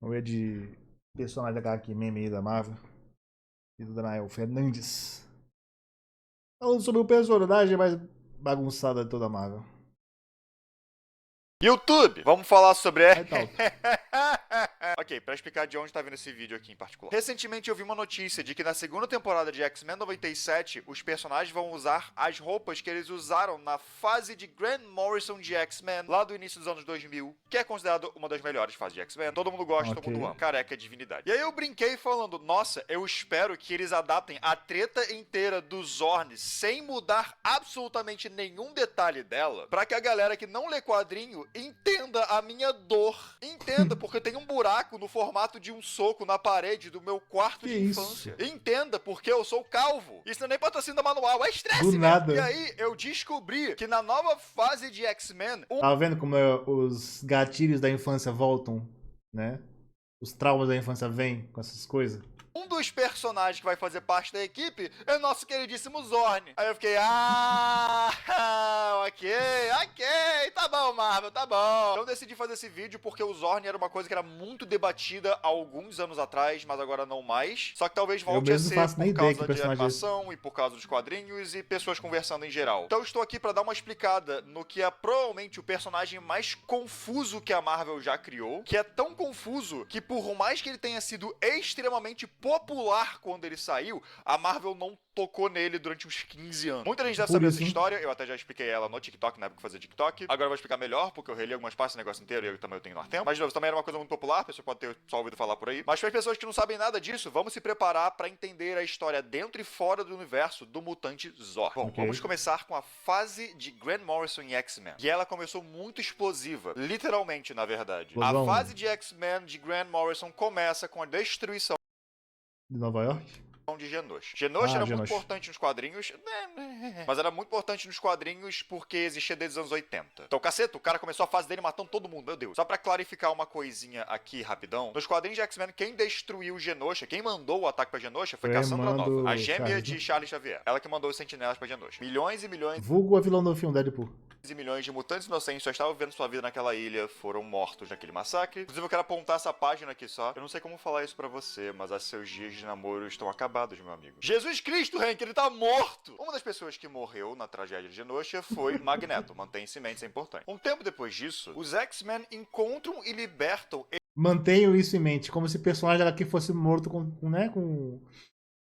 Vamos ver de personagem aqui, meme aí da Marvel. E do Daniel Fernandes. Falando sobre o personagem mais bagunçado de toda a Marvel. YouTube, vamos falar sobre... Aí tá alto. Ok, pra explicar de onde tá vindo esse vídeo aqui em particular. Recentemente eu vi uma notícia de que na segunda temporada de X-Men 97, os personagens vão usar as roupas que eles usaram na fase de Grant Morrison de X-Men, lá do início dos anos 2000, que é considerado uma das melhores fases de X-Men. Todo mundo gosta, todo mundo Ok. ama. Careca é divindade. E aí eu brinquei falando, nossa, eu espero que eles adaptem a treta inteira do Zorn sem mudar absolutamente nenhum detalhe dela, pra que a galera que não lê quadrinho entenda a minha dor. Entenda, porque tem um buraco no formato de um soco na parede do meu quarto Que de isso? infância. Entenda, porque eu sou calvo. Isso não é nem patrocínio da manual, é estresse Do mesmo. nada. E aí eu descobri que na nova fase de X-Men, Tava vendo como os gatilhos da infância voltam, né? Os traumas da infância vêm com essas coisas. um dos personagens que vai fazer parte da equipe é o nosso queridíssimo Zorn. Aí eu fiquei, ok, tá bom, Marvel, tá bom. Então eu decidi fazer esse vídeo porque o Zorn era uma coisa que era muito debatida há alguns anos atrás, mas agora não mais. Só que talvez Eu volte a mesmo não ser faço nem por ideia que causa de personagem é esse. animação e por causa dos quadrinhos e pessoas conversando em geral. Então eu estou aqui para dar uma explicada no que é provavelmente o personagem mais confuso que a Marvel já criou, que é tão confuso que por mais que ele tenha sido extremamente popular quando ele saiu, a Marvel não tocou nele durante uns 15 anos. Muita gente deve Por saber isso, essa história, eu até já expliquei ela no TikTok, na época que eu fazia TikTok. Agora eu vou explicar melhor, porque eu reli algumas partes do negócio inteiro e eu também tenho no tempo. Mas, de novo, também era uma coisa muito popular, a pessoa pode ter só ouvido falar por aí. Mas para as pessoas que não sabem nada disso, vamos se preparar para entender a história dentro e fora do universo do mutante Zorn. Bom, Ok. vamos começar com a fase de Grant Morrison em X-Men. E ela começou muito explosiva, literalmente, na verdade. A Explosão. fase de X-Men de Grant Morrison começa com a destruição De Nova York? de Genosha. Genosha era muito Genosha. importante nos quadrinhos, mas era muito importante nos quadrinhos porque existia desde os anos 80. Então, caceta, o cara começou a fase dele matando todo mundo, meu Deus. Só pra clarificar uma coisinha aqui, rapidão. Nos quadrinhos de X-Men, quem destruiu Genosha, quem mandou o ataque pra Genosha foi Foi a Cassandra irmã Nova, a do gêmea Charles, de né? Charles Xavier. Ela que mandou os sentinelas pra Genosha. Milhões e milhões Vulgo a vilão do filme Deadpool. e milhões de mutantes inocentes só estavam vivendo sua vida naquela ilha, foram mortos naquele massacre. Inclusive, eu quero apontar essa página aqui só. Eu não sei como falar isso pra você, mas os seus dias de namoro estão acabados, meu amigo. Jesus Cristo, Hank, ele tá morto! Uma das pessoas que morreu na tragédia de Genosha foi Magneto. Mantenha-se em mente, isso é importante. Um tempo depois disso, os X-Men encontram e libertam Mantenham isso em mente, como se o personagem aqui fosse morto né?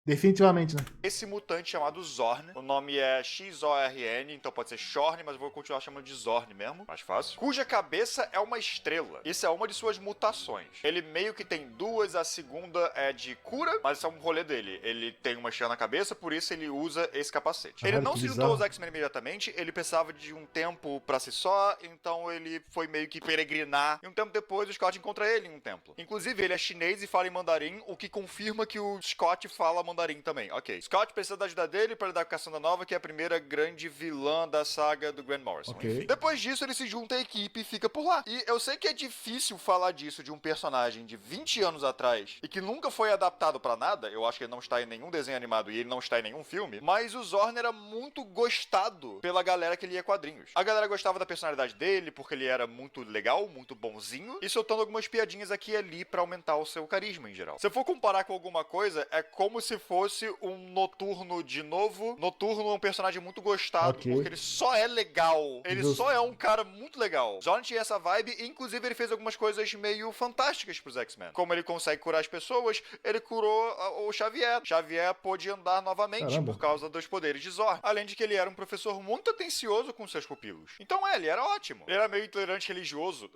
Definitivamente, né? esse mutante chamado Zorn. O nome é Xorn, então pode ser Shorn, mas eu vou continuar chamando de Zorn mesmo, mais fácil. Cuja cabeça é uma estrela. Isso é uma de suas mutações. Ele meio que tem duas, a segunda é de cura, mas isso é um rolê dele. Ele tem uma estrela na cabeça, por isso ele usa esse capacete. Ele não que se juntou aos bizarro. X-Men imediatamente, ele precisava de um tempo pra si só, então ele foi meio que peregrinar. E um tempo depois, o Scott encontra ele em um templo. Inclusive, ele é chinês e fala em mandarim, o que confirma que o Scott fala mandarim também. Ok. Scott precisa da ajuda dele para lidar com a Cassandra Nova, que é a primeira grande vilã da saga do Grant Morrison. Ok. Enfim. Depois disso, ele se junta à equipe e fica por lá. E eu sei que é difícil falar disso de um personagem de 20 anos atrás e que nunca foi adaptado pra nada. Eu acho que ele não está em nenhum desenho animado e ele não está em nenhum filme. Mas o Zorn era muito gostado pela galera que lia quadrinhos. A galera gostava da personalidade dele porque ele era muito legal, muito bonzinho e soltando algumas piadinhas aqui e ali pra aumentar o seu carisma em geral. Se eu for comparar com alguma coisa, é como se fosse um Noturno de novo. Noturno é um personagem muito gostado, Ok. porque ele só é legal. Ele Justo. só é um cara muito legal. Zorn tinha essa vibe, e inclusive ele fez algumas coisas meio fantásticas pros X-Men. Como ele consegue curar as pessoas, ele curou o Xavier. Xavier pôde andar novamente Caramba. por causa dos poderes de Zorn. Além de que ele era um professor muito atencioso com seus pupilos. Então ele era ótimo. Ele era meio intolerante religioso.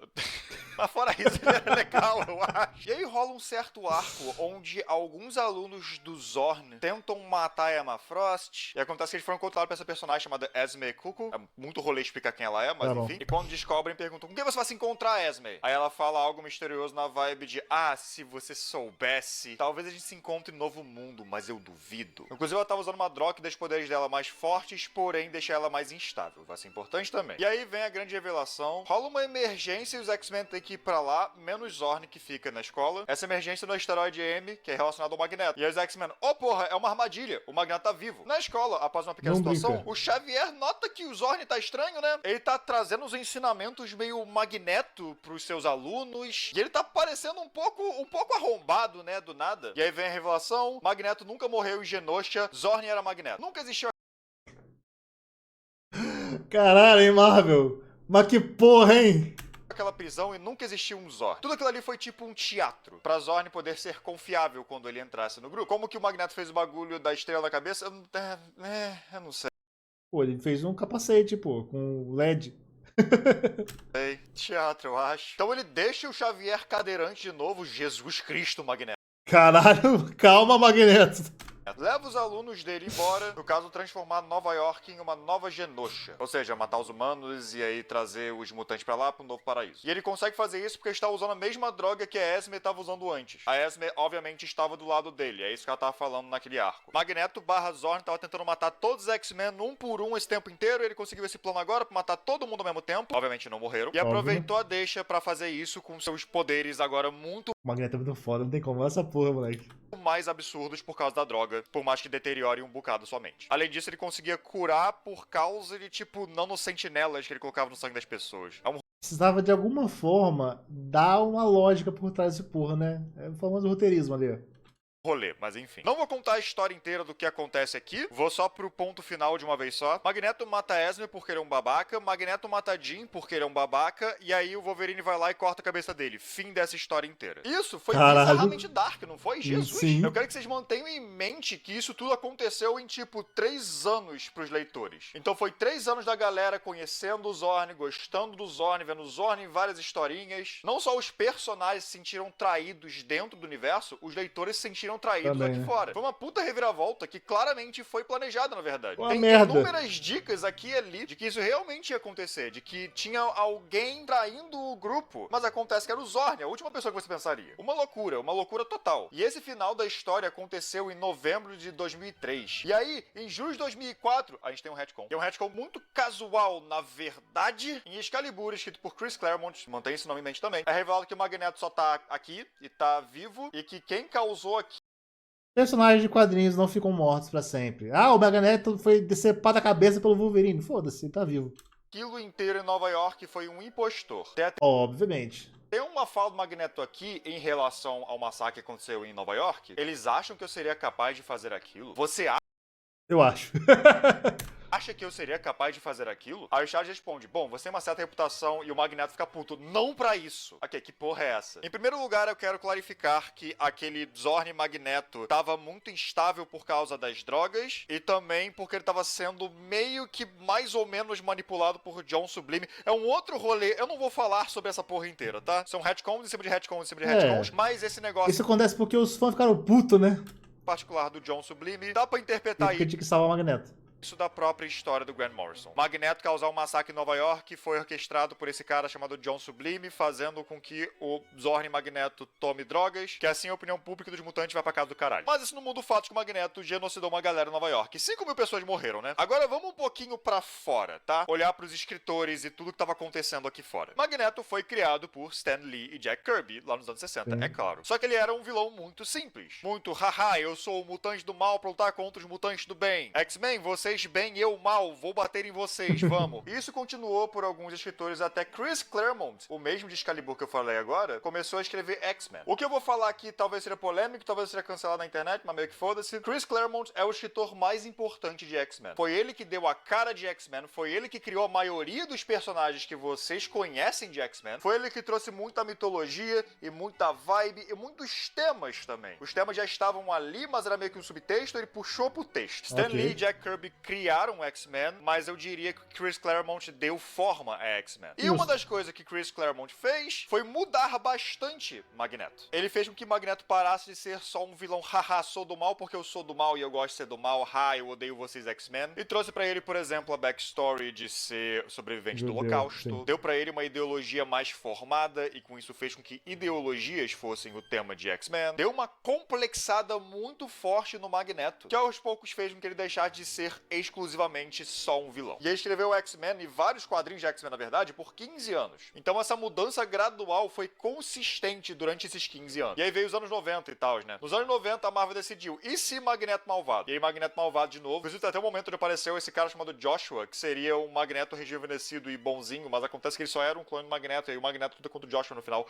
Mas fora isso, ele era legal, eu acho. E aí rola um certo arco onde alguns alunos do Zorn tentam matar a Emma Frost. E acontece que eles foram controlados por essa personagem chamada Esme Cuckoo. É muito rolê explicar quem ela é, mas Tá bom. enfim. E quando descobrem, perguntam: com quem você vai se encontrar, Esme? Aí ela fala algo misterioso na vibe de: se você soubesse, talvez a gente se encontre em novo mundo, mas eu duvido. Inclusive, ela tava usando uma droga que deixa os poderes dela mais fortes, porém deixa ela mais instável. Vai ser importante também. E aí vem a grande revelação. Rola uma emergência e os X-Men têm que ir pra lá, menos Zorn, que fica na escola. Essa emergência no asteroide M, que é relacionado ao Magneto. E aí os X-Men, oh porra, é uma armadilha, o Magneto tá vivo. Na escola, após uma pequena situação, o Xavier nota que o Zorn tá estranho, né? Ele tá trazendo os ensinamentos meio Magneto pros seus alunos, e ele tá parecendo um pouco arrombado, né, do nada. E aí vem a revelação, Magneto nunca morreu em Genosha, Zorn era Magneto. Nunca existiu Caralho, hein, Marvel? Mas que porra, hein? aquela prisão e nunca existiu um Zorn. Tudo aquilo ali foi tipo um teatro, pra Zorn poder ser confiável quando ele entrasse no grupo. Como que o Magneto fez o bagulho da estrela na cabeça? Eu não sei. Pô, ele fez um capacete, pô, com LED. Teatro, eu acho. Então ele deixa o Xavier cadeirante de novo, Jesus Cristo, Magneto. Caralho, calma, Magneto. Leva os alunos dele embora, no caso, transformar Nova York em uma nova Genosha. Ou seja, matar os humanos e aí trazer os mutantes pra lá, pra um novo paraíso. E ele consegue fazer isso porque está usando a mesma droga que a Esme estava usando antes. A Esme, obviamente, estava do lado dele. É isso que ela tava falando naquele arco. Magneto / Zorn tava tentando matar todos os X-Men um por um esse tempo inteiro. Ele conseguiu esse plano agora pra matar todo mundo ao mesmo tempo. Obviamente não morreram. E aproveitou a deixa pra fazer isso com seus poderes agora muito... O Magneto é muito foda, não tem como essa porra, moleque. mais absurdos por causa da droga, por mais que deteriore um bocado sua mente. Além disso, ele conseguia curar por causa de, tipo, nanosentinelas que ele colocava no sangue das pessoas. É um Precisava, de alguma forma, dar uma lógica por trás desse porra, né? É o famoso roteirismo ali. rolê, mas enfim. Não vou contar a história inteira do que acontece aqui, vou só pro ponto final de uma vez só. Magneto mata Esme porque ele é um babaca, Magneto mata Jean porque ele é um babaca, e aí o Wolverine vai lá e corta a cabeça dele. Fim dessa história inteira. Isso foi bizarramente dark, não foi? Jesus! Sim. Eu quero que vocês mantenham em mente que isso tudo aconteceu em, tipo, 3 anos pros leitores. Então foi 3 anos da galera conhecendo o Zorn, gostando do Zorn, vendo o Zorn em várias historinhas. Não só os personagens se sentiram traídos dentro do universo, os leitores se sentiram traídos também, aqui fora. Foi uma puta reviravolta que claramente foi planejada, na verdade. Uma Tem merda. inúmeras dicas aqui e ali de que isso realmente ia acontecer, de que tinha alguém traindo o grupo, mas acontece que era o Zorn, a última pessoa que você pensaria. Uma loucura total. E esse final da história aconteceu em novembro de 2003. E aí, em julho de 2004, a gente tem um retcon. Que é um retcon muito casual, na verdade, em Excalibur, escrito por Chris Claremont, mantém esse nome em mente também. É revelado que o Magneto só tá aqui e tá vivo, e que quem causou aqui Personagens de quadrinhos não ficam mortos pra sempre. Ah, o Magneto foi decepado a cabeça pelo Wolverine. Foda-se, ele tá vivo. Aquilo inteiro em Nova York foi um impostor. Obviamente. Tem uma fala do Magneto aqui em relação ao massacre que aconteceu em Nova York. Eles acham que eu seria capaz de fazer aquilo? Você Eu acho. acha que eu seria capaz de fazer aquilo? Aí o Charles responde, bom, você tem uma certa reputação, e o Magneto fica puto, não pra isso. Ok, que porra é essa? Em primeiro lugar, eu quero clarificar que aquele Zorn Magneto tava muito instável por causa das drogas, e também porque ele tava sendo meio que mais ou menos manipulado por John Sublime. É um outro rolê, eu não vou falar sobre essa porra inteira, tá? São retcons em cima de retcons em cima de retcons, mas esse negócio... Isso acontece porque os fãs ficaram putos, né? particular do John Sublime, dá pra interpretar porque tinha que salvar o Magneto. Isso da própria história do Grant Morrison. Magneto causar um massacre em Nova York foi orquestrado por esse cara chamado John Sublime, fazendo com que o Zorn Magneto tome drogas, que assim a opinião pública dos mutantes vai pra casa do caralho. Mas isso não muda o fato de que o Magneto genocidou uma galera em Nova York. 5 mil pessoas morreram, né? Agora vamos um pouquinho pra fora, tá? Olhar pros escritores e tudo que tava acontecendo aqui fora. Magneto foi criado por Stan Lee e Jack Kirby lá nos anos 60, é claro. Só que ele era um vilão muito simples. Muito, haha, eu sou o mutante do mal pra lutar contra os mutantes do bem. X-Men, vocês bem, eu mal, vou bater em vocês, vamos. Isso continuou por alguns escritores até Chris Claremont, o mesmo de Excalibur que eu falei agora, começou a escrever X-Men. O que eu vou falar aqui talvez seja polêmico, talvez seja cancelado na internet, mas meio que foda-se. Chris Claremont é o escritor mais importante de X-Men. Foi ele que deu a cara de X-Men, foi ele que criou a maioria dos personagens que vocês conhecem de X-Men, foi ele que trouxe muita mitologia e muita vibe e muitos temas também. Os temas já estavam ali, mas era meio que um subtexto, ele puxou pro texto. Stan Lee e Jack Kirby criaram X-Men, mas eu diria que Chris Claremont deu forma a X-Men. E uma das coisas que Chris Claremont fez foi mudar bastante Magneto. Ele fez com que Magneto parasse de ser só um vilão, haha, sou do mal porque eu sou do mal e eu gosto de ser do mal, ha, eu odeio vocês X-Men. E trouxe pra ele, por exemplo, a backstory de ser sobrevivente do Holocausto. Deu pra ele uma ideologia mais formada e com isso fez com que ideologias fossem o tema de X-Men. Deu uma complexada muito forte no Magneto, que aos poucos fez com que ele deixasse de ser exclusivamente só um vilão. E ele escreveu X-Men e vários quadrinhos de X-Men, na verdade, por 15 anos. Então essa mudança gradual foi consistente durante esses 15 anos. E aí veio os anos 90 e tal, né? Nos anos 90 a Marvel decidiu, e se Magneto malvado? E aí Magneto malvado de novo. Inclusive até o momento onde apareceu esse cara chamado Joshua, que seria um Magneto rejuvenescido e bonzinho, mas acontece que ele só era um clone do Magneto, e aí o Magneto luta contra o Joshua no final.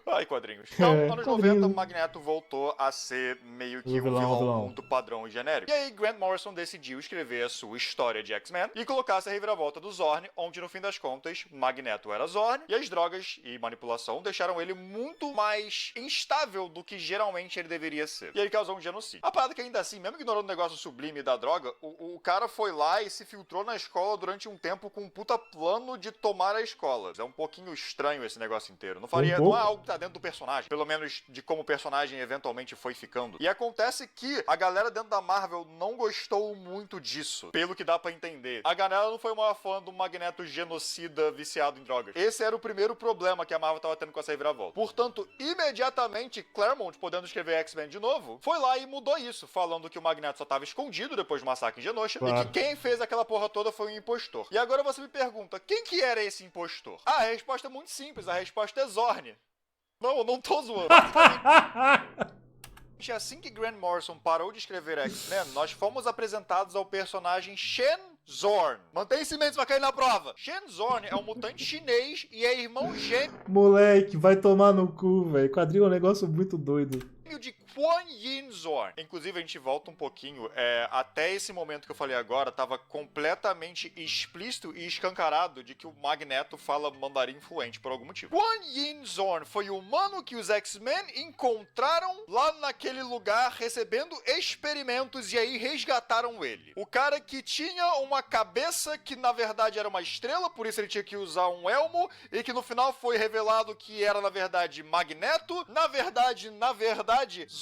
Ai, quadrinhos. Então, anos 90, o Magneto voltou a ser meio que um vilão muito padrão e genérico. E aí Grant Morrison decidiu escrever a sua história de X-Men e colocar essa reviravolta do Zorn, onde no fim das contas, Magneto era Zorn, e as drogas e manipulação deixaram ele muito mais instável do que geralmente ele deveria ser. E ele causou um genocídio. A parada que ainda assim, mesmo ignorando o negócio sublime da droga, o cara foi lá e se filtrou na escola durante um tempo com um puta plano de tomar a escola. É um pouquinho estranho esse negócio inteiro. Não é algo que tá dentro do personagem, pelo menos de como o personagem eventualmente foi ficando. E acontece que a galera dentro da Marvel não gostou muito disso, pelo que dá pra entender. A galera não foi uma fã do Magneto genocida viciado em drogas. Esse era o primeiro problema que a Marvel tava tendo com essa reviravolta. Portanto, imediatamente, Claremont, podendo escrever X-Men de novo, foi lá e mudou isso, falando que o Magneto só tava escondido depois do massacre em Genosha, e que quem fez aquela porra toda foi um impostor. E agora você me pergunta, quem que era esse impostor? Ah, a resposta é muito simples, a resposta é Zorn. Não, eu não tô zoando. Assim que Grant Morrison parou de escrever X-Men, nós fomos apresentados ao personagem Shen Zorn. Mantém esse mente pra cair na prova. Shen Zorn é um mutante chinês e é irmão gêmeo... Moleque, vai tomar no cu, velho. Quadrinho é um negócio muito doido. ...de Kuan Yin Zorn. Inclusive, a gente volta um pouquinho. Até esse momento que eu falei agora, tava completamente explícito e escancarado de que o Magneto fala mandarim fluente por algum motivo. Kuan Yin Zorn foi o humano que os X-Men encontraram lá naquele lugar recebendo experimentos e aí resgataram ele. O cara que tinha uma cabeça que na verdade era uma estrela, por isso ele tinha que usar um elmo e que no final foi revelado que era na verdade Magneto. Na verdade,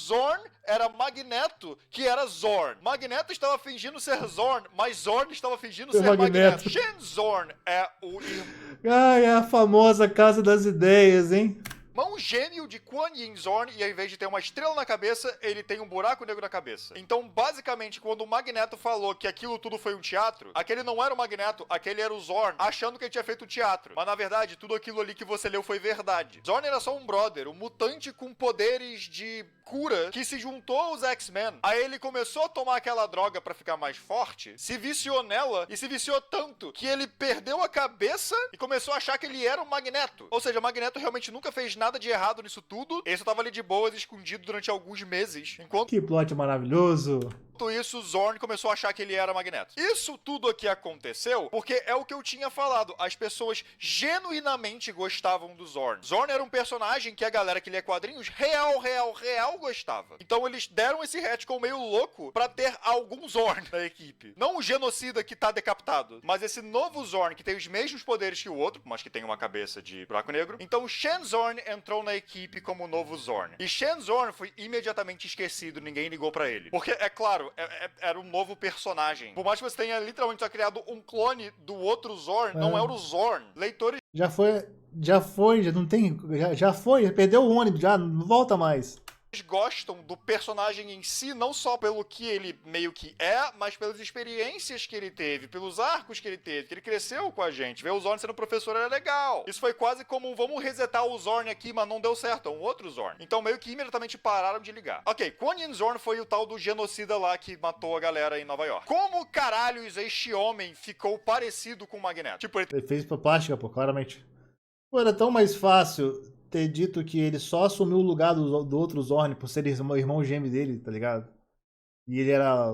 Zorn era Magneto, que era Zorn. Magneto estava fingindo ser Zorn, mas Zorn estava fingindo ser Magneto. Shen Zorn é o Ai, é a famosa Casa das Ideias, hein? irmão gêmeo de Kuan Yin Zorn, e ao invés de ter uma estrela na cabeça, ele tem um buraco negro na cabeça. Então, basicamente, quando o Magneto falou que aquilo tudo foi um teatro, aquele não era o Magneto, aquele era o Zorn, achando que ele tinha feito um teatro. Mas, na verdade, tudo aquilo ali que você leu foi verdade. Zorn era só um brother, um mutante com poderes de cura, que se juntou aos X-Men. Aí ele começou a tomar aquela droga pra ficar mais forte, se viciou nela, e se viciou tanto que ele perdeu a cabeça e começou a achar que ele era o Magneto. Ou seja, o Magneto realmente nunca fez nada de errado nisso tudo. Ele só tava ali de boas, escondido durante alguns meses. Enquanto que plot maravilhoso. Isso, Zorn começou a achar que ele era Magneto. Isso tudo aqui aconteceu porque é o que eu tinha falado. As pessoas genuinamente gostavam do Zorn. Zorn era um personagem que a galera que lia quadrinhos real gostava. Então eles deram esse retcon meio louco pra ter algum Zorn na equipe. Não o genocida que tá decapitado, mas esse novo Zorn que tem os mesmos poderes que o outro, mas que tem uma cabeça de buraco negro. Então o Shen Zorn entrou na equipe como o novo Zorn. E Shen Zorn foi imediatamente esquecido, ninguém ligou pra ele. Porque, é claro, era um novo personagem. Por mais que você tenha literalmente só criado um clone do outro Zorn, não era o Zorn. Leitores já não tem, já foi, perdeu o ônibus, já não volta mais. Gostam do personagem em si, não só pelo que ele meio que é, mas pelas experiências que ele teve, pelos arcos que ele teve, que ele cresceu com a gente. Ver o Zorn sendo professor era legal. Isso foi quase como vamos resetar o Zorn aqui, mas não deu certo, é um outro Zorn. Então meio que imediatamente pararam de ligar. Ok, Kuan Yin Zorn foi o tal do genocida lá que matou a galera em Nova York. Como caralhos este homem ficou parecido com o Magneto? Tipo, ele fez pra plástica, pô, claramente. Pô, era tão mais fácil ter dito que ele só assumiu o lugar do outro Zorn por ser o irmão gêmeo dele, tá ligado? E ele era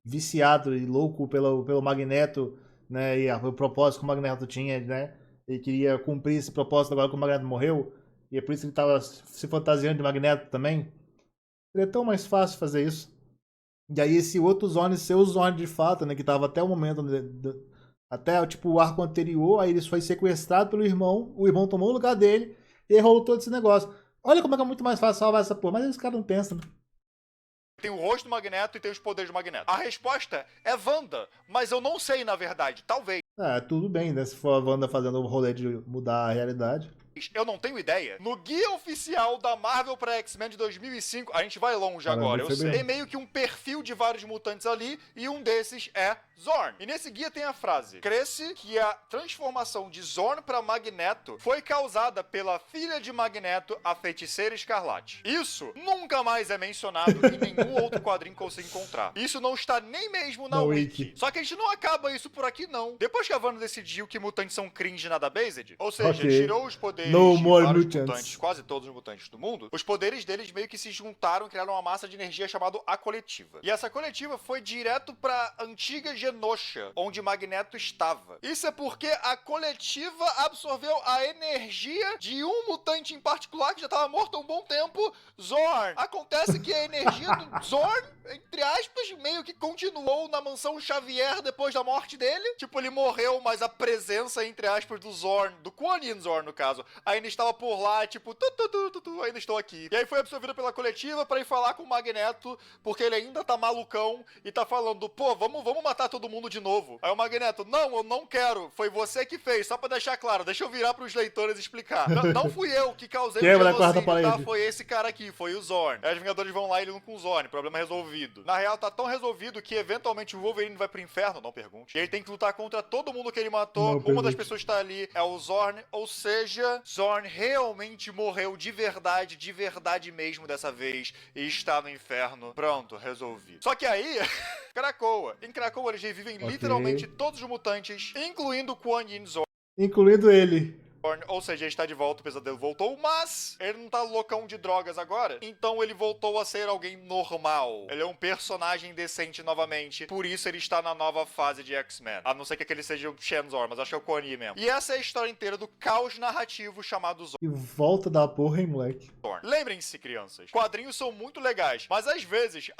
viciado e louco pelo Magneto, né? E o propósito que o Magneto tinha, né? Ele queria cumprir esse propósito agora que o Magneto morreu. E é por isso que ele tava se fantasiando de Magneto também. Seria tão mais fácil fazer isso. E aí esse outro Zorn ser o Zorn de fato, né? Que tava até o momento... Até tipo, o arco anterior, aí ele foi sequestrado pelo irmão. O irmão tomou o lugar dele. E aí rolou todo esse negócio. Olha como é que é muito mais fácil salvar essa porra. Mas os caras não pensam, né? Tem o rosto do Magneto e tem os poderes do Magneto. A resposta é Wanda, mas eu não sei, na verdade. Talvez. Tudo bem, né? Se for a Wanda fazendo o rolê de mudar a realidade. Eu não tenho ideia. No guia oficial da Marvel pra X-Men de 2005, a gente vai longe agora, eu sei. Tem meio que um perfil de vários mutantes ali, e um desses é Zorn. E nesse guia tem a frase: crê-se que a transformação de Zorn pra Magneto foi causada pela filha de Magneto, a Feiticeira Escarlate. Isso nunca mais é mencionado em nenhum outro quadrinho que eu consigo encontrar. Isso não está nem mesmo na Wiki. Só que a gente não acaba isso por aqui, não. Depois que a Wanda decidiu que mutantes são cringe nada based, ou seja, tirou os poderes de vários mutantes, quase todos os mutantes do mundo, os poderes deles meio que se juntaram e criaram uma massa de energia chamada a Coletiva. E essa Coletiva foi direto pra antiga Genosha, onde Magneto estava. Isso é porque a Coletiva absorveu a energia de um mutante em particular que já estava morto há um bom tempo, Zorn. Acontece que a energia do Zorn, entre aspas, meio que continuou na mansão Xavier depois da morte dele. Tipo, ele morreu, mas a presença, entre aspas, do Zorn, do Kuan Yin Zorn, no caso, ainda estava por lá, tipo, ainda estou aqui. E aí foi absorvida pela Coletiva pra ir falar com o Magneto, porque ele ainda tá malucão e tá falando, pô, vamos matar todo mundo de novo. Aí o Magneto, não, eu não quero, foi você que fez, só pra deixar claro, deixa eu virar pros leitores explicar. Não fui eu que causei o genocídio, tá? Foi esse cara aqui, foi o Zorn. Aí os Vingadores vão lá e lidam com o Zorn, problema resolvido. Na real, tá tão resolvido que eventualmente o Wolverine vai pro inferno, não pergunte. E ele tem que lutar contra todo mundo que ele matou. Uma das pessoas que tá ali é o Zorn, ou seja, Zorn realmente morreu de verdade mesmo dessa vez, e está no inferno. Pronto, resolvido. Só que aí, Krakoa. Em Krakoa eles revivem literalmente todos os mutantes, incluindo o Kuan Yin Zorn. Incluindo ele. Ou seja, ele está de volta, o pesadelo voltou, mas ele não tá loucão de drogas agora, então ele voltou a ser alguém normal. Ele é um personagem decente novamente, por isso ele está na nova fase de X-Men. A não ser que ele seja o Shenzor, mas acho que é o Kwon Yi mesmo. E essa é a história inteira do caos narrativo chamado Zorn. E volta da porra, hein, moleque. Lembrem-se, crianças, quadrinhos são muito legais, mas às vezes,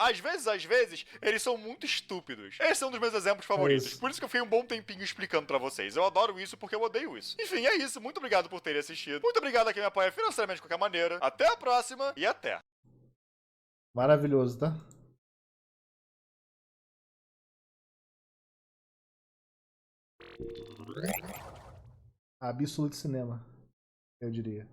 eles são muito estúpidos. Esse é um dos meus exemplos favoritos. Por isso que eu fiquei um bom tempinho explicando pra vocês. Eu adoro isso porque eu odeio isso. Enfim, é isso. Muito obrigado por terem assistido. Muito obrigado a quem me apoia financeiramente de qualquer maneira. Até a próxima e até. Maravilhoso, tá? Absolute cinema, eu diria.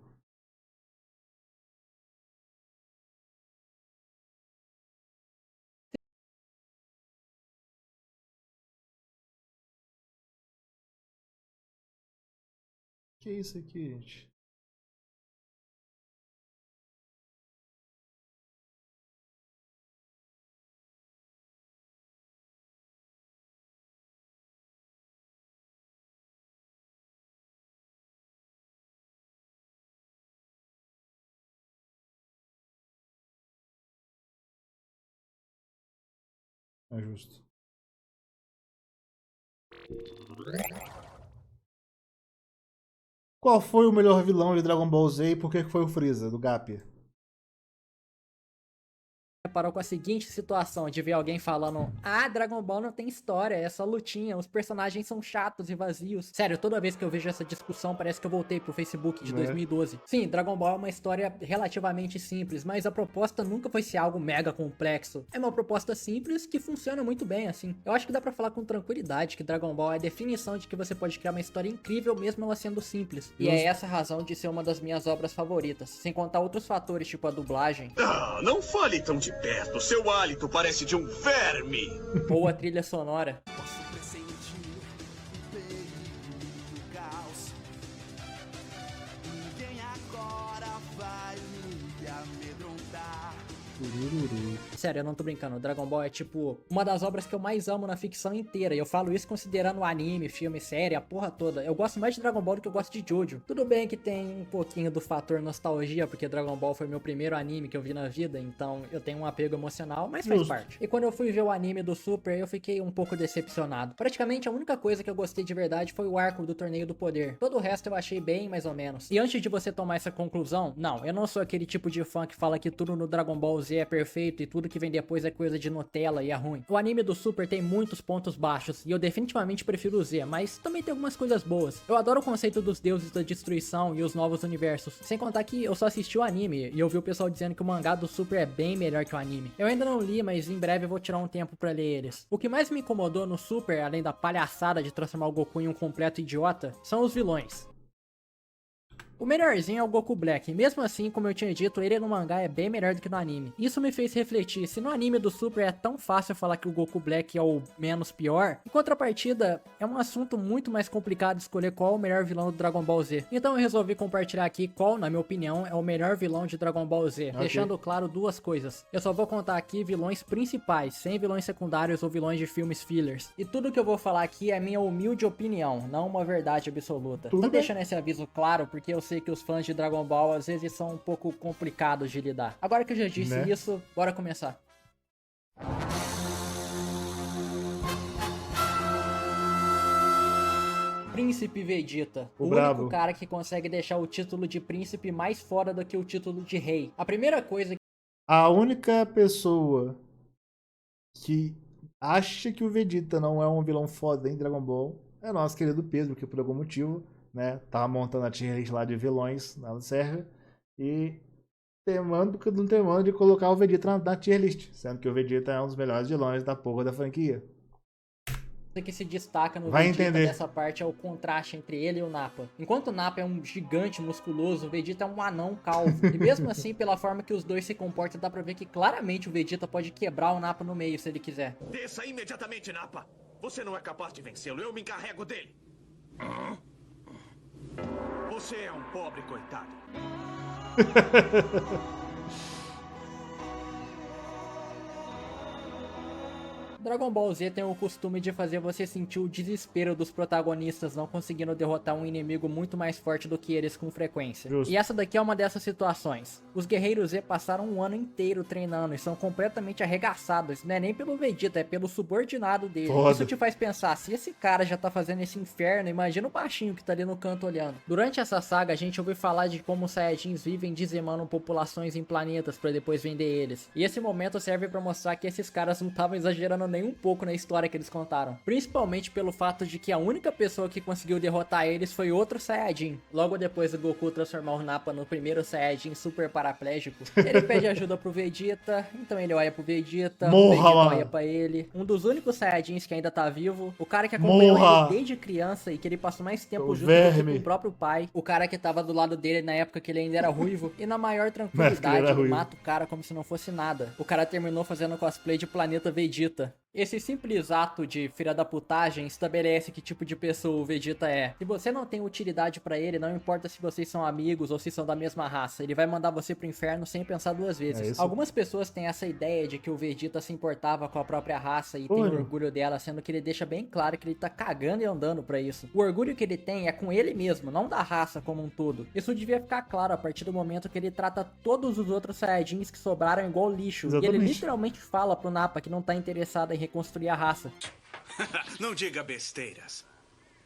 Que é isso aqui, gente? É justo. Qual foi o melhor vilão de Dragon Ball Z e por que foi o Freeza, do Gap? Parou com a seguinte situação de ver alguém falando: ah, Dragon Ball não tem história, é só lutinha, os personagens são chatos e vazios. Sério, toda vez que eu vejo essa discussão parece que eu voltei pro Facebook de 2012. Sim, Dragon Ball é uma história relativamente simples, mas a proposta nunca foi ser algo mega complexo. É uma proposta simples que funciona muito bem, assim. Eu acho que dá pra falar com tranquilidade que Dragon Ball é a definição de que você pode criar uma história incrível mesmo ela sendo simples. E é essa a razão de ser uma das minhas obras favoritas, sem contar outros fatores, tipo a dublagem. Ah, não fale tão de perto, seu hálito parece de um verme. Ou a trilha sonora. Posso pressentir o perigo do caos. Ninguém agora vai me amedrontar. Sério, eu não tô brincando, Dragon Ball é tipo uma das obras que eu mais amo na ficção inteira. E eu falo isso considerando anime, filme, série, a porra toda. Eu gosto mais de Dragon Ball do que eu gosto de Jojo. Tudo bem que tem um pouquinho do fator nostalgia, porque Dragon Ball foi meu primeiro anime que eu vi na vida, então eu tenho um apego emocional, mas faz parte. E quando eu fui ver o anime do Super, eu fiquei um pouco decepcionado. Praticamente a única coisa que eu gostei de verdade foi o arco do Torneio do Poder. Todo o resto eu achei bem mais ou menos. E antes de você tomar essa conclusão, não, eu não sou aquele tipo de fã que fala que tudo no Dragon Ball Z é perfeito e tudo que vem depois é coisa de Nutella e é ruim. O anime do Super tem muitos pontos baixos e eu definitivamente prefiro o Z, mas também tem algumas coisas boas. Eu adoro o conceito dos deuses da destruição e os novos universos. Sem contar que eu só assisti o anime e eu vi o pessoal dizendo que o mangá do Super é bem melhor que o anime. Eu ainda não li, mas em breve eu vou tirar um tempo pra ler eles. O que mais me incomodou no Super, além da palhaçada de transformar o Goku em um completo idiota, são os vilões. O melhorzinho é o Goku Black, e mesmo assim, como eu tinha dito, ele no mangá é bem melhor do que no anime. Isso me fez refletir, se no anime do Super é tão fácil falar que o Goku Black é o menos pior, em contrapartida, é um assunto muito mais complicado escolher qual é o melhor vilão do Dragon Ball Z. Então eu resolvi compartilhar aqui qual, na minha opinião, é o melhor vilão de Dragon Ball Z, deixando claro duas coisas. Eu só vou contar aqui vilões principais, sem vilões secundários ou vilões de filmes fillers. E tudo que eu vou falar aqui é minha humilde opinião, não uma verdade absoluta. Tô deixando esse aviso claro, porque eu sei que os fãs de Dragon Ball às vezes são um pouco complicados de lidar. Agora que eu já disse isso, bora começar. Príncipe Vegeta, o único cara que consegue deixar o título de príncipe mais fora do que o título de rei. A primeira coisa... A única pessoa que acha que o Vegeta não é um vilão foda em Dragon Ball é o nosso querido Pedro, que por algum motivo, né, tava montando a tier list lá de vilões na serra e temando de colocar o Vegeta na tier list, sendo que o Vegeta é um dos melhores vilões da porra da franquia. Que se destaca no Vai Vegeta entender. dessa parte é o contraste entre ele e o Nappa. Enquanto o Nappa é um gigante musculoso, o Vegeta é um anão calvo. E mesmo assim, pela forma que os dois se comportam, dá pra ver que claramente o Vegeta pode quebrar o Nappa no meio se ele quiser. Desça imediatamente, Nappa. Você não é capaz de vencê-lo. Eu me encarrego dele. Você é um pobre coitado. Dragon Ball Z tem o costume de fazer você sentir o desespero dos protagonistas não conseguindo derrotar um inimigo muito mais forte do que eles com frequência. Justo. E essa daqui é uma dessas situações. Os Guerreiros Z passaram um ano inteiro treinando e são completamente arregaçados. Não é nem pelo Vegeta, é pelo subordinado dele. Foda. Isso te faz pensar, se esse cara já tá fazendo esse inferno, imagina o baixinho que tá ali no canto olhando. Durante essa saga, a gente ouviu falar de como os Saiyajins vivem dizimando populações em planetas pra depois vender eles. E esse momento serve pra mostrar que esses caras não estavam exagerando nem um pouco na história que eles contaram. Principalmente pelo fato de que a única pessoa que conseguiu derrotar eles foi outro Saiyajin. Logo depois do Goku transformar o Nappa no primeiro Saiyajin super paraplégico, ele pede ajuda pro Vegeta, então ele olha pro Vegeta, Morra, o Vegeta mano. olha pra ele. Um dos únicos Saiyajins que ainda tá vivo, o cara que acompanhou Morra. ele desde criança e que ele passou mais tempo O junto do que verme. com o próprio pai, o cara que tava do lado dele na época que ele ainda era ruivo, e na maior Mas que ele tranquilidade era ele ruivo. mata o cara como se não fosse nada. O cara terminou fazendo cosplay de Planeta Vegeta. Esse simples ato de filha da putagem estabelece que tipo de pessoa o Vegeta é. Se você não tem utilidade pra ele, não importa se vocês são amigos ou se são da mesma raça, ele vai mandar você pro inferno sem pensar duas É vezes. isso. Algumas pessoas têm essa ideia de que o Vegeta se importava com a própria raça e tem Olha. orgulho dela, sendo que ele deixa bem claro que ele tá cagando e andando pra isso. O orgulho que ele tem é com ele mesmo, não da raça como um todo. Isso devia ficar claro a partir do momento que ele trata todos os outros Saiyajins que sobraram igual lixo. E ele Exatamente. literalmente fala pro Nappa que não tá interessado em reconstruir a raça. Não diga besteiras.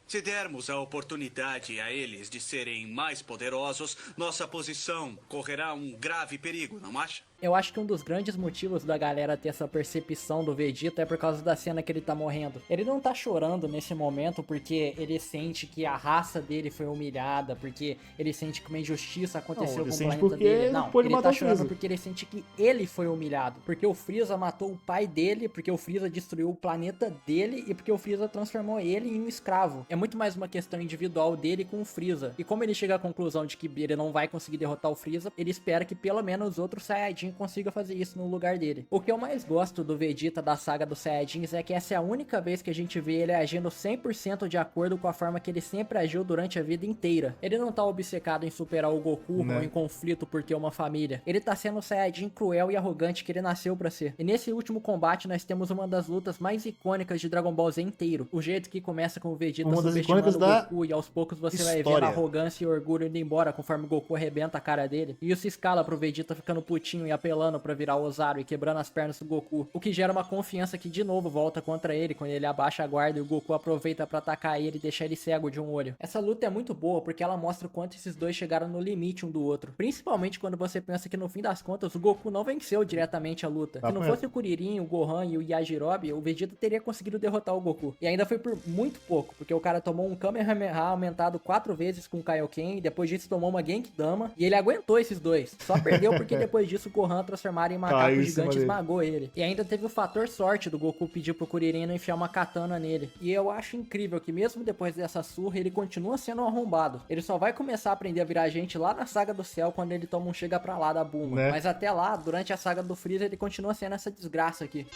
Se dermos a oportunidade a eles de serem mais poderosos, nossa posição correrá um grave perigo, não acha? Eu acho que um dos grandes motivos da galera ter essa percepção do Vegeta é por causa da cena que ele tá morrendo. Ele não tá chorando nesse momento porque ele sente que a raça dele foi humilhada, porque ele sente que uma injustiça aconteceu Não, ele com o sente planeta porque dele. ele Não, pôde ele matar tá o chorando Freeza. porque ele sente que ele foi humilhado. Porque o Freeza matou o pai dele, porque o Freeza destruiu o planeta dele e porque o Freeza transformou ele em um escravo. É muito mais uma questão individual dele com o Freeza. E como ele chega à conclusão de que ele não vai conseguir derrotar o Freeza, ele espera que pelo menos outro Saiyajin consiga fazer isso no lugar dele. O que eu mais gosto do Vegeta da saga dos Saiyajins é que essa é a única vez que a gente vê ele agindo 100% de acordo com a forma que ele sempre agiu durante a vida inteira. Ele não tá obcecado em superar o Goku Né? ou em conflito por ter uma família. Ele tá sendo o Saiyajin cruel e arrogante que ele nasceu pra ser. E nesse último combate nós temos uma das lutas mais icônicas de Dragon Ball Z inteiro. O jeito que começa com o Vegeta Uma das subestimando o icônicas da Goku e aos poucos você vai vendo história. a arrogância e orgulho indo embora conforme o Goku arrebenta a cara dele. E isso escala pro Vegeta ficando putinho e apelando pra virar o Ozaru e quebrando as pernas do Goku. O que gera uma confiança que de novo volta contra ele quando ele abaixa a guarda e o Goku aproveita pra atacar ele e deixar ele cego de um olho. Essa luta é muito boa porque ela mostra o quanto esses dois chegaram no limite um do outro. Principalmente quando você pensa que no fim das contas o Goku não venceu diretamente a luta. Tá Se não correto. fosse o Kuririn, o Gohan e o Yajirobe, o Vegeta teria conseguido derrotar o Goku. E ainda foi por muito pouco, porque o cara cara tomou um Kamehameha aumentado 4 vezes com o Kaioken, e depois disso tomou uma Genkidama, e ele aguentou esses dois. Só perdeu porque depois disso o Gohan transformado em macaco Caiu em gigante cima dele. esmagou ele. E ainda teve o fator sorte do Goku pedir pro Kuririn enfiar uma katana nele. E eu acho incrível que mesmo depois dessa surra, ele continua sendo um arrombado. Ele só vai começar a aprender a virar gente lá na Saga do Céu, quando ele toma um chega pra lá da Bulma. Né? Mas até lá, durante a Saga do Freeza, ele continua sendo essa desgraça aqui.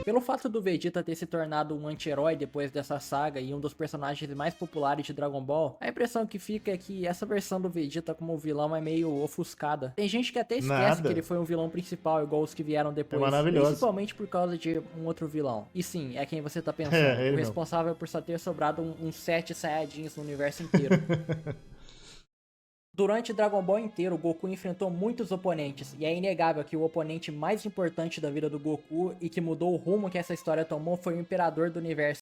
Pelo fato do Vegeta ter se tornado um anti-herói depois dessa saga e um dos personagens mais populares de Dragon Ball, a impressão que fica é que essa versão do Vegeta como vilão é meio ofuscada. Tem gente que até esquece Nada. que ele foi um vilão principal, igual os que vieram depois. É maravilhoso. Principalmente por causa de um outro vilão. E sim, é quem você tá pensando. É, ele o mesmo. responsável por só ter sobrado uns 7 Saiyajins no universo inteiro. Durante Dragon Ball inteiro, o Goku enfrentou muitos oponentes, e é inegável que o oponente mais importante da vida do Goku e que mudou o rumo que essa história tomou foi o Imperador do Universo.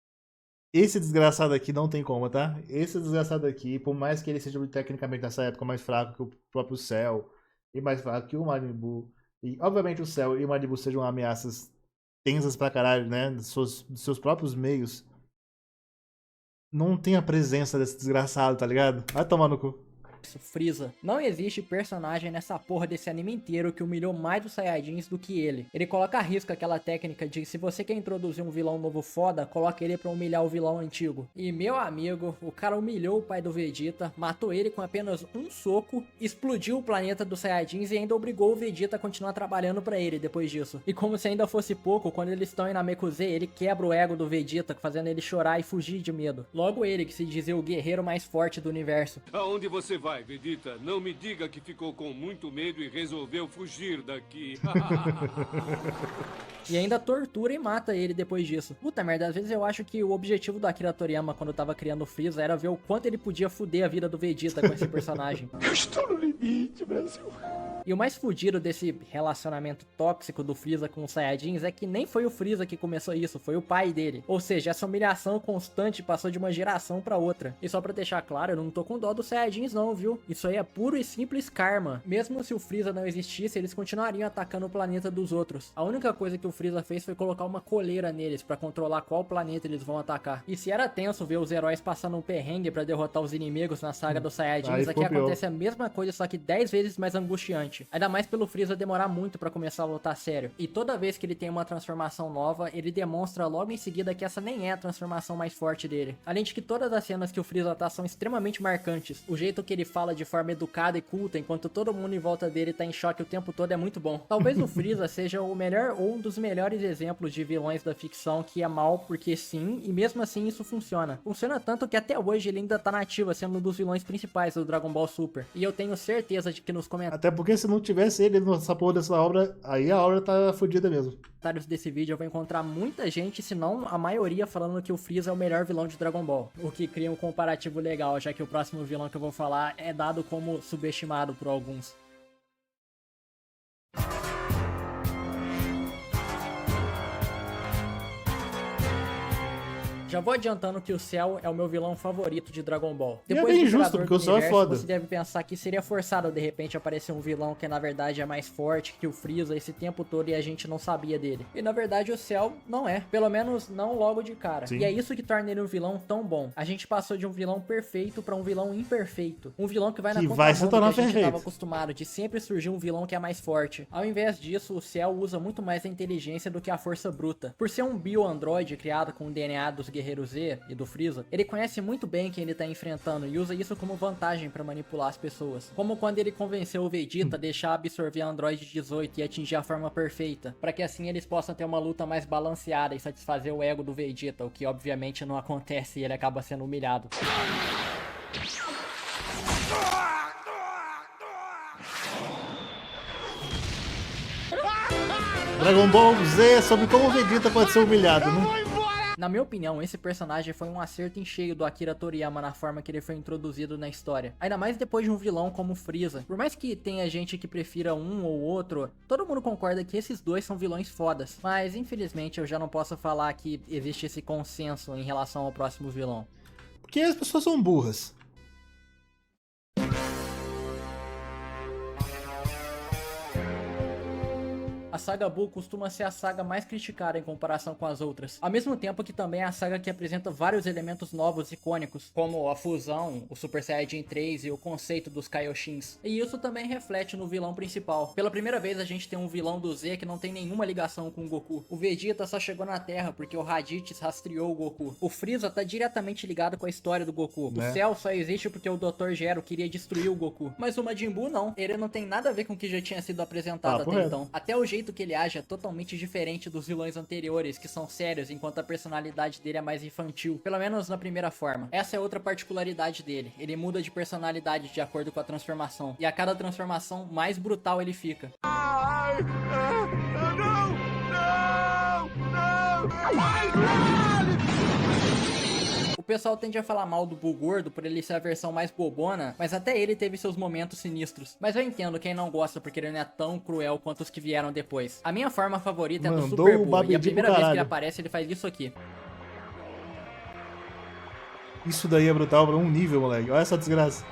Esse desgraçado aqui não tem como, tá? Esse desgraçado aqui, por mais que ele seja tecnicamente nessa época mais fraco que o próprio Cell, e mais fraco que o Majin Buu, e obviamente o Cell e o Majin Buu sejam ameaças tensas pra caralho, né? Dos seus próprios meios, não tem a presença desse desgraçado, tá ligado? Vai tomar no cu. Freeza. Não existe personagem nessa porra desse anime inteiro que humilhou mais os Saiyajins do que ele. Ele coloca a risco aquela técnica de se você quer introduzir um vilão novo foda, coloca ele pra humilhar o vilão antigo. E meu amigo, o cara humilhou o pai do Vegeta, matou ele com apenas um soco, explodiu o planeta dos Saiyajins e ainda obrigou o Vegeta a continuar trabalhando pra ele depois disso. E como se ainda fosse pouco, quando eles estão em Namekusei, ele quebra o ego do Vegeta, fazendo ele chorar e fugir de medo. Logo ele, que se dizia o guerreiro mais forte do universo. Aonde você vai, Vegeta? Não me diga que ficou com muito medo e resolveu fugir daqui. E ainda tortura e mata ele depois disso. Puta merda, às vezes eu acho que o objetivo do Akira Toriyama quando tava criando o Freeza era ver o quanto ele podia fuder a vida do Vegeta com esse personagem. Eu estou no limite, Brasil. E o mais fudido desse relacionamento tóxico do Freeza com os Saiyajins é que nem foi o Freeza que começou isso, foi o pai dele. Ou seja, essa humilhação constante passou de uma geração pra outra. E só pra deixar claro, eu não tô com dó dos Saiyajins não, viu? Isso aí é puro e simples karma. Mesmo se o Freeza não existisse, eles continuariam atacando o planeta dos outros. A única coisa que o Freeza fez foi colocar uma coleira neles pra controlar qual planeta eles vão atacar. E se era tenso ver os heróis passando um perrengue pra derrotar os inimigos na saga dos Saiyajins, Aí aqui ficou pior. acontece a mesma coisa, só que 10 vezes mais angustiante. Ainda mais pelo Freeza demorar muito pra começar a lutar sério. E toda vez que ele tem uma transformação nova, ele demonstra logo em seguida que essa nem é a transformação mais forte dele. Além de que todas as cenas que o Freeza tá são extremamente marcantes. O jeito que ele fala de forma educada e culta, enquanto todo mundo em volta dele tá em choque o tempo todo, é muito bom. Talvez o Freeza seja o melhor ou um dos melhores exemplos de vilões da ficção que é mal porque sim, e mesmo assim isso funciona. Funciona tanto que até hoje ele ainda tá na ativa, sendo um dos vilões principais do Dragon Ball Super. E eu tenho certeza de que nos comentários Até porque se não tivesse ele nessa porra dessa obra, aí a obra tá fodida mesmo. desse vídeo eu vou encontrar muita gente, se não a maioria, falando que o Freeza é o melhor vilão de Dragon Ball. O que cria um comparativo legal, já que o próximo vilão que eu vou falar é dado como subestimado por alguns. Já vou adiantando que o Cell é o meu vilão favorito de Dragon Ball. E é Depois bem do justo, Imperador porque do o Cell é Universo, foda. Você deve pensar que seria forçado de repente aparecer um vilão que na verdade é mais forte que o Freeza esse tempo todo e a gente não sabia dele. E na verdade o Cell não é, pelo menos não logo de cara. Sim. E é isso que torna ele um vilão tão bom. A gente passou de um vilão perfeito pra um vilão imperfeito. Um vilão que vai na Que vai se contramão do tornar que a gente perfeito. tava acostumado, de sempre surgir um vilão que é mais forte. Ao invés disso, o Cell usa muito mais a inteligência do que a força bruta. Por ser um bio-androide criado com o DNA dos Guerreiros Z e do Freeza, ele conhece muito bem quem ele tá enfrentando e usa isso como vantagem pra manipular as pessoas. Como quando ele convenceu o Vegeta a deixar absorver a Android 18 e atingir a forma perfeita, pra que assim eles possam ter uma luta mais balanceada e satisfazer o ego do Vegeta, o que obviamente não acontece e ele acaba sendo humilhado. Dragon Ball Z é sobre como o Vegeta pode ser humilhado, né? Na minha opinião, esse personagem foi um acerto em cheio do Akira Toriyama na forma que ele foi introduzido na história. Ainda mais depois de um vilão como o Freeza. Por mais que tenha gente que prefira um ou outro, todo mundo concorda que esses dois são vilões fodas. Mas infelizmente eu já não posso falar que existe esse consenso em relação ao próximo vilão. Porque as pessoas são burras. A saga Buu costuma ser a saga mais criticada em comparação com as outras, ao mesmo tempo que também é a saga que apresenta vários elementos novos e icônicos, como a fusão, o Super Saiyajin 3 e o conceito dos Kaioshins. E isso também reflete no vilão principal. Pela primeira vez a gente tem um vilão do Z que não tem nenhuma ligação com o Goku. O Vegeta só chegou na Terra porque o Raditz rastreou o Goku. O Freeza tá diretamente ligado com a história do Goku. Né? O Cell só existe porque o Dr. Gero queria destruir o Goku. Mas o Majin Buu não. Ele não tem nada a ver com o que já tinha sido apresentado até reto. então. Até o jeito que ele age é totalmente diferente dos vilões anteriores, que são sérios, enquanto a personalidade dele é mais infantil. Pelo menos na primeira forma. Essa é outra particularidade dele. Ele muda de personalidade de acordo com a transformação. E a cada transformação, mais brutal ele fica. O pessoal tende a falar mal do Buu gordo por ele ser a versão mais bobona, mas até ele teve seus momentos sinistros. Mas eu entendo quem não gosta porque ele não é tão cruel quanto os que vieram depois. A minha forma favorita é do Mandou Super o Buu, e Babidi a pro primeira vez que ele caralho. aparece ele faz isso aqui. Isso daí é brutal pra um nível, moleque. Olha essa desgraça.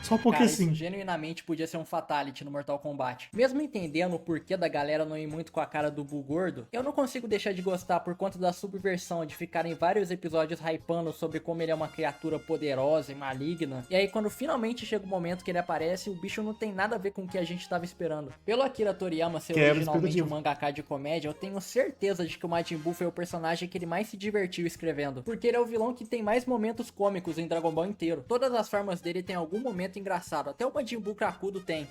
Só porque Cara, sim. isso genuinamente podia ser um fatality no Mortal Kombat. Mesmo entendendo o porquê da galera não ir muito com a cara do Buu gordo, eu não consigo deixar de gostar por conta da subversão de ficar em vários episódios hypando sobre como ele é uma criatura poderosa e maligna. E aí quando finalmente chega o momento que ele aparece, o bicho não tem nada a ver com o que a gente tava esperando. Pelo Akira Toriyama ser Quebra originalmente um expectativa. mangaka de comédia, eu tenho certeza de que o Majin Buu foi o personagem que ele mais se divertiu escrevendo. Porque ele é o vilão que tem mais momentos cômicos em Dragon Ball inteiro. Todas as formas dele tem algum momento engraçado, até o Majin Buu cracudo tem.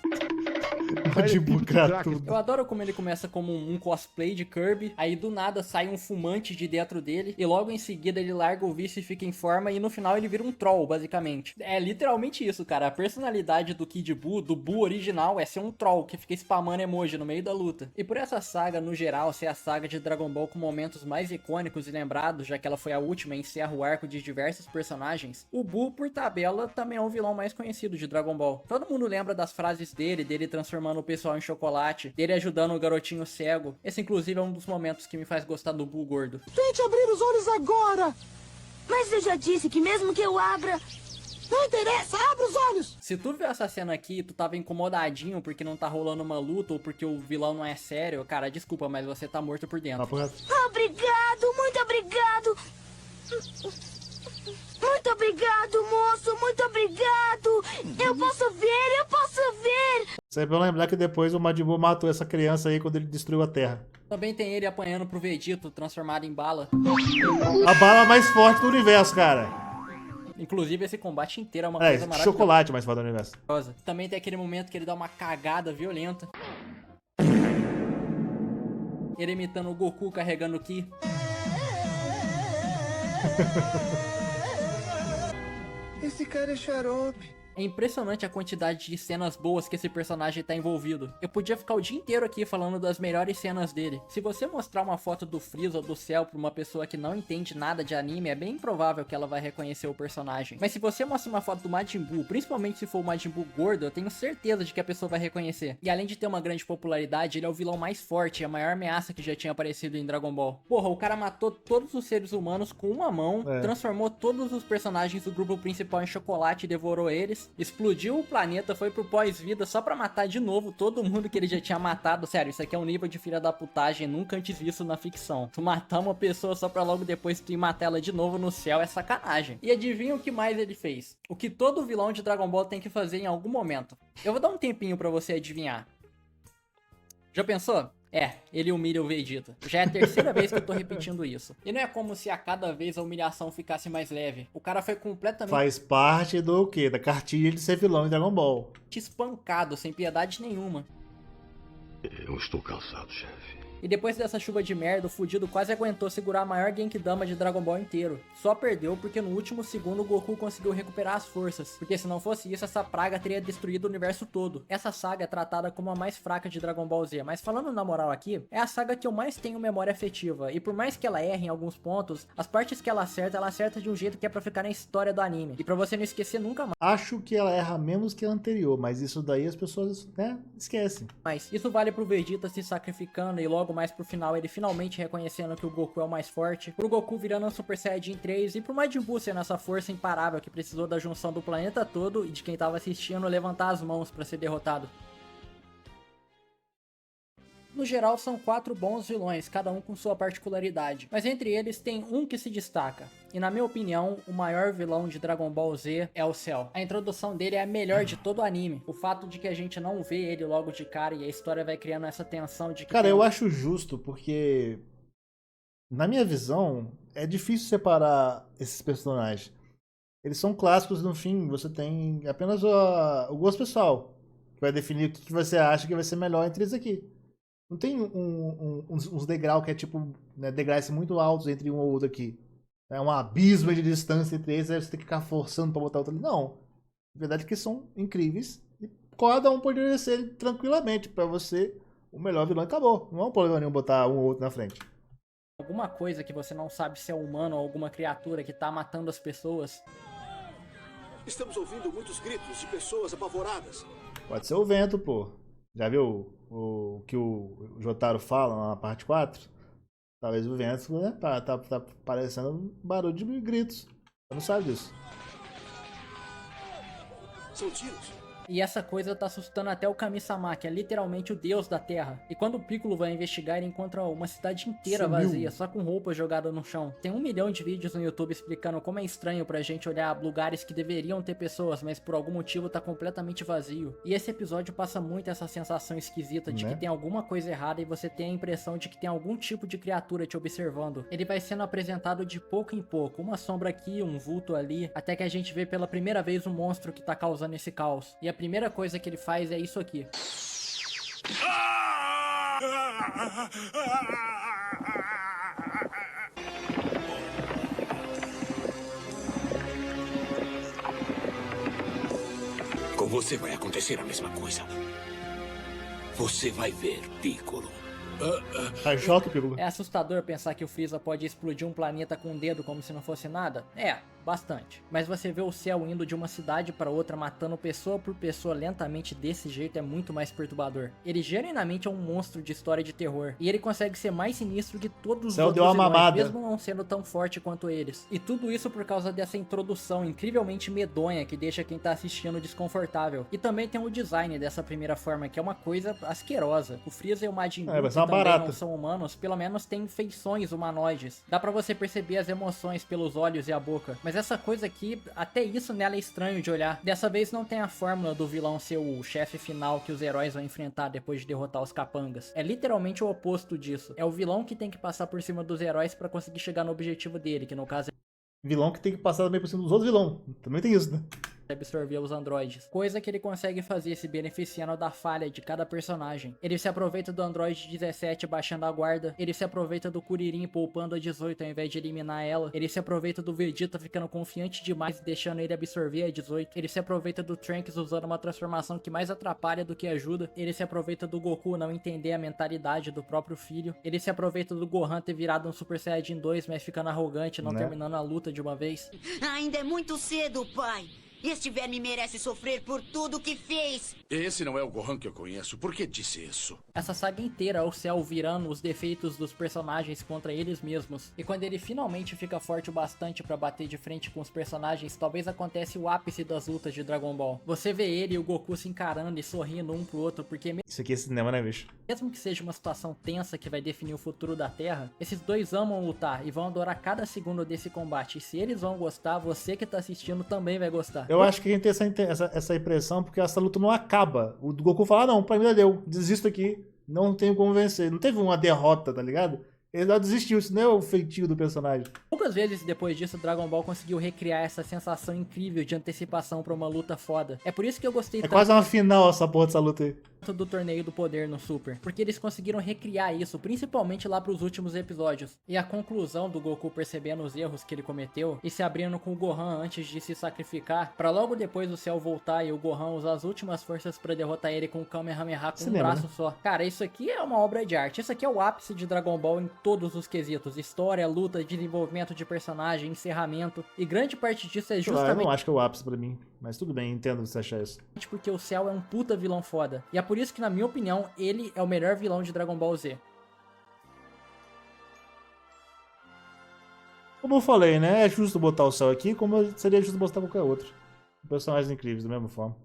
Pode bucar tudo. Eu adoro como ele começa como um cosplay de Kirby, aí do nada sai um fumante de dentro dele, e logo em seguida ele larga o vício e fica em forma, e no final ele vira um troll, basicamente. É literalmente isso, cara. A personalidade do Kid Buu, do Buu original, é ser um troll que fica spamando emoji no meio da luta. E por essa saga, no geral, ser a saga de Dragon Ball com momentos mais icônicos e lembrados, já que ela foi a última e encerra o arco de diversos personagens, o Buu, por tabela, também é o vilão mais conhecido de Dragon Ball. Todo mundo lembra das frases dele transformando o pessoal em chocolate, dele ajudando o garotinho cego. Esse, inclusive, é um dos momentos que me faz gostar do Buu gordo. Tente abrir os olhos agora! Mas eu já disse que mesmo que eu abra... Não interessa, abre os olhos! Se tu viu essa cena aqui e tu tava incomodadinho porque não tá rolando uma luta ou porque o vilão não é sério, cara, desculpa, mas você tá morto por dentro. Papo reto. Obrigado, muito obrigado! Muito obrigado, moço, muito obrigado! Eu posso ver, eu posso ver! Isso aí é pra eu lembrar que depois o Majin Buu matou essa criança aí quando ele destruiu a Terra. Também tem ele apanhando pro Vegito, transformado em bala. A bala mais forte do universo, cara. Inclusive, esse combate inteiro é uma É, coisa maravilhosa. chocolate mais forte do universo. Também tem aquele momento que ele dá uma cagada violenta. Ele imitando o Goku carregando o Ki. Esse cara é xarope. É impressionante a quantidade de cenas boas que esse personagem tá envolvido. Eu podia ficar o dia inteiro aqui falando das melhores cenas dele. Se você mostrar uma foto do Freeza ou do Cell pra uma pessoa que não entende nada de anime, é bem improvável que ela vai reconhecer o personagem. Mas se você mostra uma foto do Majin Buu, principalmente se for o Majin Buu gordo, eu tenho certeza de que a pessoa vai reconhecer. E além de ter uma grande popularidade, ele é o vilão mais forte, a maior ameaça que já tinha aparecido em Dragon Ball. Porra, o cara matou todos os seres humanos com uma mão, transformou todos os personagens do grupo principal em chocolate e devorou eles. Explodiu o planeta, foi pro pós-vida só pra matar de novo todo mundo que ele já tinha matado. Sério, isso aqui é um nível de filha da putagem nunca antes visto na ficção. Tu matar uma pessoa só pra logo depois tu ir matar ela de novo no céu é sacanagem. E adivinha o que mais ele fez? O que todo vilão de Dragon Ball tem que fazer em algum momento. Eu vou dar um tempinho pra você adivinhar. Já pensou? É, ele humilha o Vegeta. Já é a terceira vez que eu tô repetindo isso. E não é como se a cada vez a humilhação ficasse mais leve. O cara foi completamente Faz parte do quê? Da cartilha de ser vilão em Dragon Ball. espancado, sem piedade nenhuma. Eu estou cansado, chefe. E depois dessa chuva de merda, o fudido quase aguentou segurar a maior Genkidama de Dragon Ball inteiro. Só perdeu porque no último segundo o Goku conseguiu recuperar as forças. Porque se não fosse isso, essa praga teria destruído o universo todo. Essa saga é tratada como a mais fraca de Dragon Ball Z, mas falando na moral aqui, é a saga que eu mais tenho memória afetiva. E por mais que ela erre em alguns pontos, as partes que ela acerta de um jeito que é pra ficar na história do anime. E pra você não esquecer nunca Acho que ela erra menos que a anterior, mas isso daí as pessoas, né, esquecem. mais. Isso vale pro Vegeta se sacrificando e logo mais pro final ele finalmente reconhecendo que o Goku é o mais forte, pro Goku virando um Super Saiyajin 3 e pro Majin Buu sendo essa força imparável que precisou da junção do planeta todo e de quem tava assistindo levantar as mãos pra ser derrotado. No geral, são 4 bons vilões, cada um com sua particularidade. Mas entre eles tem um que se destaca. E na minha opinião, o maior vilão de Dragon Ball Z é o Cell. A introdução dele é a melhor de todo o anime. O fato de que a gente não vê ele logo de cara e a história vai criando essa tensão de que... Cara, eu acho justo, porque na minha visão, é difícil separar esses personagens. Eles são clássicos, no fim, você tem apenas o gosto pessoal, que vai definir o que você acha que vai ser melhor entre eles aqui. Não tem uns degraus que é tipo, né, degraus muito altos entre um ou outro aqui. É um abismo de distância entre eles, aí você tem que ficar forçando pra botar outro ali. Não. Na verdade é que são incríveis e cada um poderia ser tranquilamente pra você o melhor vilão e acabou. Não é um problema nenhum botar um ou outro na frente. Alguma coisa que você não sabe se é humano ou alguma criatura que tá matando as pessoas. Estamos ouvindo muitos gritos de pessoas apavoradas. Pode ser o vento, pô. Já viu o que o Jotaro fala na parte 4? Talvez o vento, né, tá parecendo barulho de gritos. Você não sabe disso. São tiros. E essa coisa tá assustando até o Kami-sama, que é literalmente o deus da terra. E quando o Piccolo vai investigar, ele encontra uma cidade inteira vazia, só com roupa jogada no chão. Tem 1 milhão de vídeos no YouTube explicando como é estranho pra gente olhar lugares que deveriam ter pessoas, mas por algum motivo tá completamente vazio. E esse episódio passa muito essa sensação esquisita de que tem alguma coisa errada e você tem a impressão de que tem algum tipo de criatura te observando. Ele vai sendo apresentado de pouco em pouco, uma sombra aqui, um vulto ali, até que a gente vê pela primeira vez o monstro que tá causando esse caos. E a primeira coisa que ele faz é isso aqui. Com você vai acontecer a mesma coisa. Você vai ver, Piccolo. É assustador pensar que o Freeza pode explodir um planeta com um dedo como se não fosse nada? É, bastante. Mas você vê o céu indo de uma cidade para outra, matando pessoa por pessoa lentamente desse jeito é muito mais perturbador. Ele genuinamente é um monstro de história de terror. E ele consegue ser mais sinistro que todos os outros vilões, mesmo não sendo tão forte quanto eles. E tudo isso por causa dessa introdução incrivelmente medonha que deixa quem tá assistindo desconfortável. E também tem o design dessa primeira forma, que é uma coisa asquerosa. O Freeza e o Majin Buu, que também não são humanos, pelo menos têm feições humanoides. Dá pra você perceber as emoções pelos olhos e a boca. Mas essa coisa aqui, até isso nela é estranho de olhar. Dessa vez não tem a fórmula do vilão ser o chefe final que os heróis vão enfrentar depois de derrotar os capangas. É literalmente o oposto disso. É o vilão que tem que passar por cima dos heróis pra conseguir chegar no objetivo dele, que no caso é vilão que tem que passar também por cima dos outros vilões. Também tem isso, né? absorver os androides, coisa que ele consegue fazer se beneficiando da falha de cada personagem. Ele se aproveita do Android 17 baixando a guarda, ele se aproveita do Kuririn poupando a 18 ao invés de eliminar ela, ele se aproveita do Vegeta ficando confiante demais e deixando ele absorver a 18, ele se aproveita do Trunks usando uma transformação que mais atrapalha do que ajuda, ele se aproveita do Goku não entender a mentalidade do próprio filho, ele se aproveita do Gohan ter virado um Super Saiyajin 2 mas ficando arrogante, não terminando a luta de uma vez. Ainda é muito cedo, pai. Este verme merece sofrer por tudo que fez. Esse não é o Gohan que eu conheço. Por que disse isso? Essa saga inteira é o Cell virando os defeitos dos personagens contra eles mesmos. E quando ele finalmente fica forte o bastante pra bater de frente com os personagens, talvez acontece o ápice das lutas de Dragon Ball. Você vê ele e o Goku se encarando e sorrindo um pro outro, porque isso aqui é cinema, né, bicho? Mesmo que seja uma situação tensa que vai definir o futuro da Terra, esses dois amam lutar e vão adorar cada segundo desse combate. E se eles vão gostar, você que tá assistindo também vai gostar. Eu acho que a gente tem essa impressão porque essa luta não acaba. O Goku fala, não, pra mim já deu, desisto aqui, não tenho como vencer. Não teve uma derrota, tá ligado? Ele já desistiu, isso não é o feitio do personagem. Poucas vezes depois disso, Dragon Ball conseguiu recriar essa sensação incrível de antecipação pra uma luta foda. É por isso que eu gostei tanto. É quase uma final essa porra dessa luta aí. Do Torneio do Poder no Super, porque eles conseguiram recriar isso, principalmente lá pros últimos episódios. E a conclusão do Goku percebendo os erros que ele cometeu e se abrindo com o Gohan antes de se sacrificar, pra logo depois o Cell voltar e o Gohan usar as últimas forças pra derrotar ele com o Kamehameha com um braço só. Cara, isso aqui é uma obra de arte. Isso aqui é o ápice de Dragon Ball em todos os quesitos: história, luta, desenvolvimento de personagem, encerramento. E grande parte disso é justamente... Eu não acho que é o ápice pra mim, mas tudo bem, entendo você achar isso. Porque o Cell é um puta vilão foda. E é por isso que, na minha opinião, ele é o melhor vilão de Dragon Ball Z. Como eu falei, né? É justo botar o Cell aqui, como seria justo botar qualquer outro. Personagens incríveis, da mesma forma.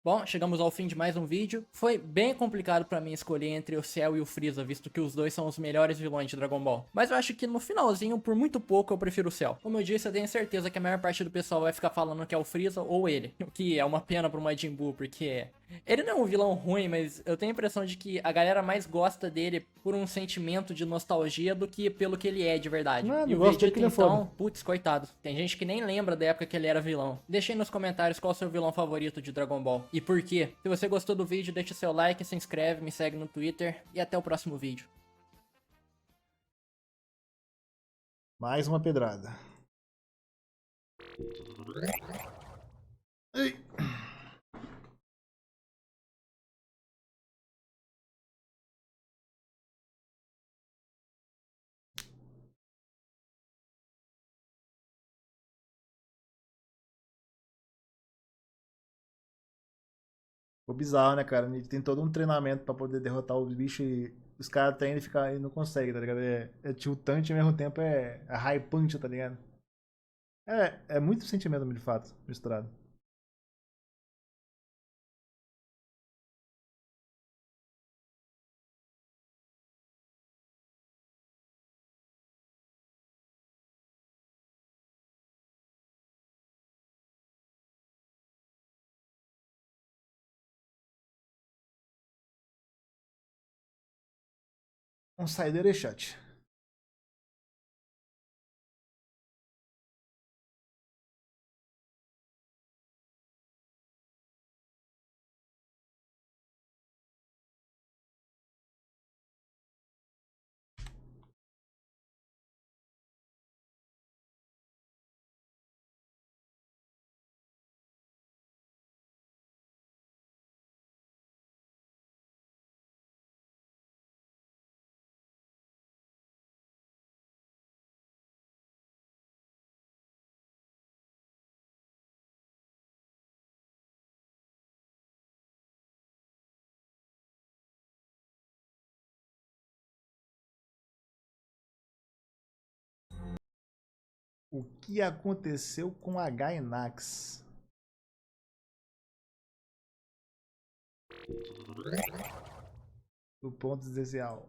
Bom, chegamos ao fim de mais um vídeo. Foi bem complicado pra mim escolher entre o Cell e o Freeza, visto que os dois são os melhores vilões de Dragon Ball. Mas eu acho que no finalzinho, por muito pouco, eu prefiro o Cell. Como eu disse, eu tenho certeza que a maior parte do pessoal vai ficar falando que é o Freeza ou ele. O que é uma pena pro Majin Buu, porque ele não é um vilão ruim, mas eu tenho a impressão de que a galera mais gosta dele por um sentimento de nostalgia do que pelo que ele é de verdade. Não, E o gosto dele Vegeta, que ele é então, foda. putz, coitado. Tem gente que nem lembra da época que ele era vilão. Deixa aí nos comentários qual é o seu vilão favorito de Dragon Ball e por quê. Se você gostou do vídeo, deixa seu like, se inscreve, me segue no Twitter e até o próximo vídeo. Mais uma pedrada. Ei. Ficou bizarro, né, cara? Ele tem todo um treinamento pra poder derrotar o bicho e os caras treinam e não conseguem, tá ligado? É tiltante e ao mesmo tempo é hypante, tá ligado? É muito sentimento, de fato, misturado. Um saideira e shot. O que aconteceu com a Gainax? O ponto essencial.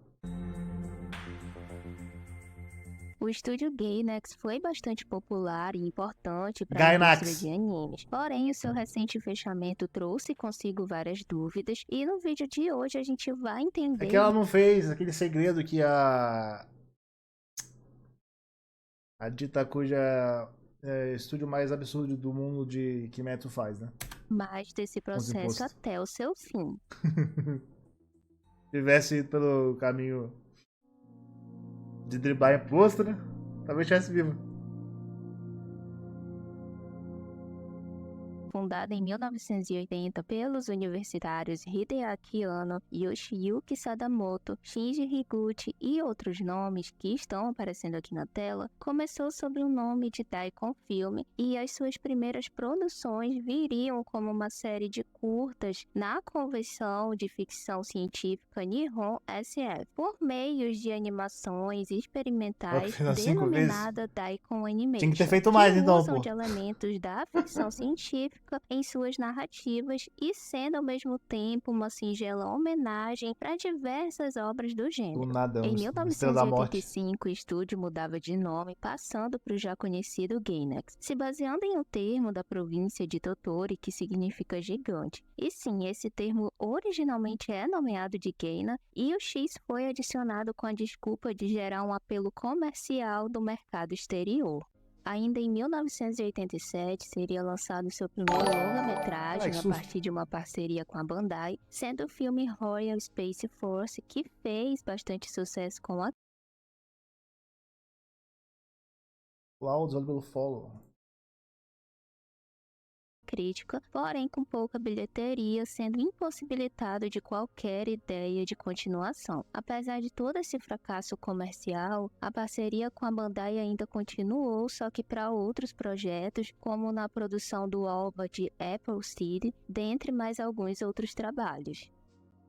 O estúdio Gainax foi bastante popular e importante para a Gainax. indústria de animes. Porém, o seu recente fechamento trouxe consigo várias dúvidas e no vídeo de hoje a gente vai entender... É que ela não fez aquele segredo que a Ditakuja é o estúdio mais absurdo do mundo de Kimetsu faz, né? mais desse processo impostos. até o seu fim. Se tivesse ido pelo caminho de driblar imposto, né? Talvez estivesse vivo. Fundada em 1980 pelos universitários Hideaki Anno, Yoshiyuki Sadamoto, Shinji Higuchi e outros nomes que estão aparecendo aqui na tela, começou sob o nome de Daikon Film e as suas primeiras produções viriam como uma série de curtas na convenção de ficção científica Nihon SF, por meios de animações experimentais Fiz 5 denominada Daikon Animation. Tinha que ter feito mais, que então, usam pô. de elementos da ficção científica em suas narrativas e sendo ao mesmo tempo uma singela homenagem para diversas obras do gênero. Do nada, Em Estrela da Morte. 1985, o estúdio mudava de nome, passando para o já conhecido Gainax, se baseando em um termo da província de Totori que significa gigante. E sim, esse termo originalmente é nomeado de Gaina e o X foi adicionado com a desculpa de gerar um apelo comercial do mercado exterior. Ainda em 1987, seria lançado seu primeiro longa-metragem Ai, a partir de uma parceria com a Bandai, sendo o filme Royal Space Force, que fez bastante sucesso com a Clouds, olha pelo follow. crítica, porém com pouca bilheteria, sendo impossibilitado de qualquer ideia de continuação. Apesar de todo esse fracasso comercial, a parceria com a Bandai ainda continuou, só que para outros projetos, como na produção do OVA de Apple City, dentre mais alguns outros trabalhos.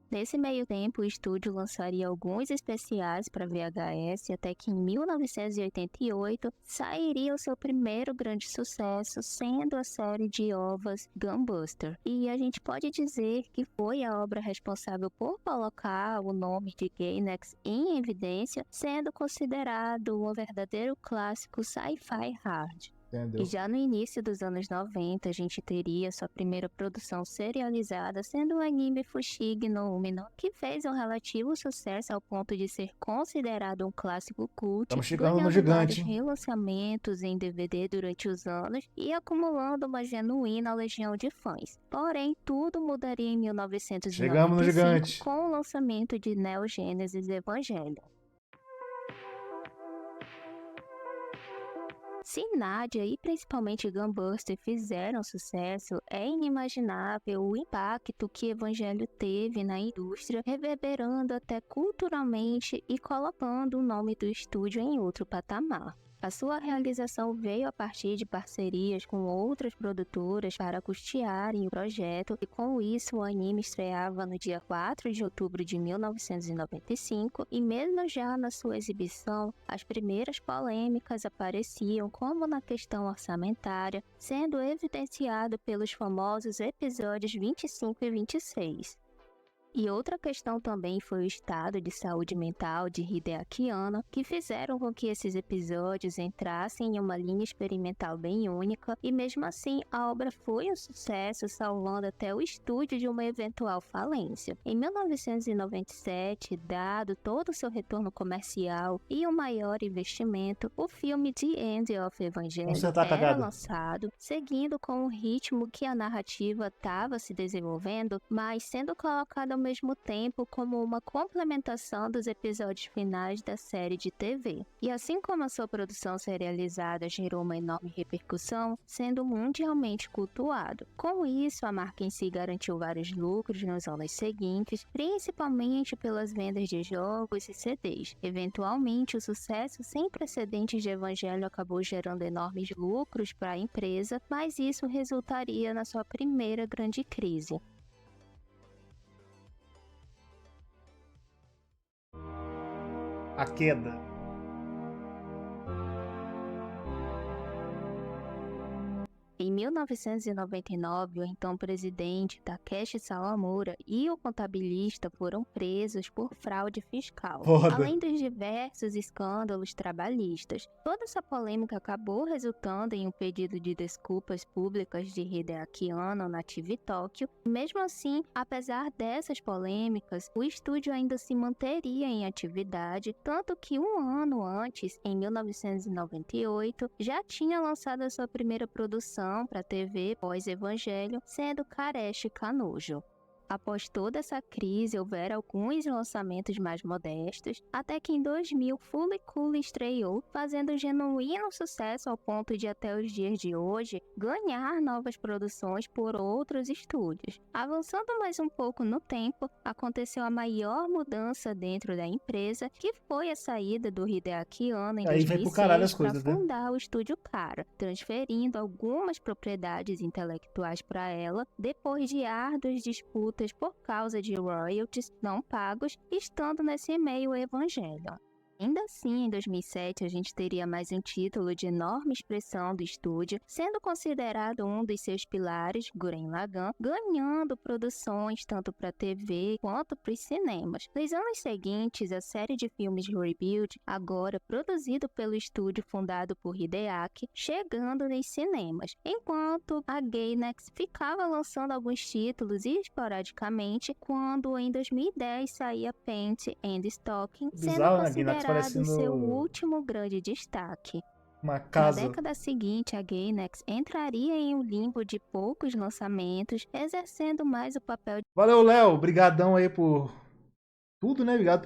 Nesse meio tempo, o estúdio lançaria alguns especiais para VHS até que em 1988 sairia o seu primeiro grande sucesso, sendo a série de ovas Gunbuster. E a gente pode dizer que foi a obra responsável por colocar o nome de Gainax em evidência, sendo considerado um verdadeiro clássico sci-fi hard. Entendeu? E já no início dos anos 90, a gente teria sua primeira produção serializada, sendo o anime Fushigi no Umi no, que fez um relativo sucesso ao ponto de ser considerado um clássico cult, Estamos chegando no ganhando gigante. vários relançamentos em DVD durante os anos e acumulando uma genuína legião de fãs. Porém, tudo mudaria em Chegamos no 1995 gigante. com o lançamento de Neo Genesis Evangelion. Se Nadia e principalmente Gunbuster fizeram sucesso, é inimaginável o impacto que Evangelho teve na indústria, reverberando até culturalmente e colocando o nome do estúdio em outro patamar. A sua realização veio a partir de parcerias com outras produtoras para custearem o projeto, e com isso o anime estreava no dia 4 de outubro de 1995, e mesmo já na sua exibição, as primeiras polêmicas apareciam, como na questão orçamentária, sendo evidenciado pelos famosos episódios 25 e 26. E outra questão também foi o estado de saúde mental de Hideaki Anno, que fizeram com que esses episódios entrassem em uma linha experimental bem única, e mesmo assim a obra foi um sucesso, salvando até o estúdio de uma eventual falência. Em 1997, dado todo o seu retorno comercial e um maior investimento, o filme The End of Evangelion era lançado, seguindo com o ritmo que a narrativa estava se desenvolvendo, mas sendo colocado ao mesmo tempo como uma complementação dos episódios finais da série de TV. E assim como a sua produção serializada gerou uma enorme repercussão, sendo mundialmente cultuado. Com isso, a marca em si garantiu vários lucros nos anos seguintes, principalmente pelas vendas de jogos e CDs. Eventualmente, o sucesso sem precedentes de Evangelho acabou gerando enormes lucros para a empresa, mas isso resultaria na sua primeira grande crise. A queda. Em 1999, o então presidente Takeshi Sawamura e o contabilista foram presos por fraude fiscal, além dos diversos escândalos trabalhistas. Toda essa polêmica acabou resultando em um pedido de desculpas públicas de Hideaki Anno na TV Tóquio. Mesmo assim, apesar dessas polêmicas, o estúdio ainda se manteria em atividade, tanto que um ano antes, em 1998, já tinha lançado a sua primeira produção para TV pós-Evangelho, sendo Kareshi Kanojo. Após toda essa crise, houveram alguns lançamentos mais modestos, até que em 2000 Fully Cool estreou, fazendo genuíno sucesso ao ponto de até os dias de hoje ganhar novas produções por outros estúdios. Avançando mais um pouco no tempo, aconteceu a maior mudança dentro da empresa, que foi a saída do Hideaki Anno em 2006 para fundar o estúdio Kara, transferindo algumas propriedades intelectuais para ela, depois de árduas disputas por causa de royalties não pagos, estando nesse meio o Evangelho. Ainda assim, em 2007, a gente teria mais um título de enorme expressão do estúdio, sendo considerado um dos seus pilares, Gurren Lagann, ganhando produções tanto para TV quanto para os cinemas. Nos anos seguintes, a série de filmes Rebuild, agora produzido pelo estúdio fundado por Hideaki, chegando nos cinemas, enquanto a Gainax ficava lançando alguns títulos esporadicamente, quando em 2010 saía Paint and Stocking, sendo considerado seu último grande destaque. Uma casa. Na década seguinte, a Gainax entraria em um limbo de poucos lançamentos, exercendo mais o papel de... Valeu, Léo. Obrigadão aí por tudo, né? Obrigado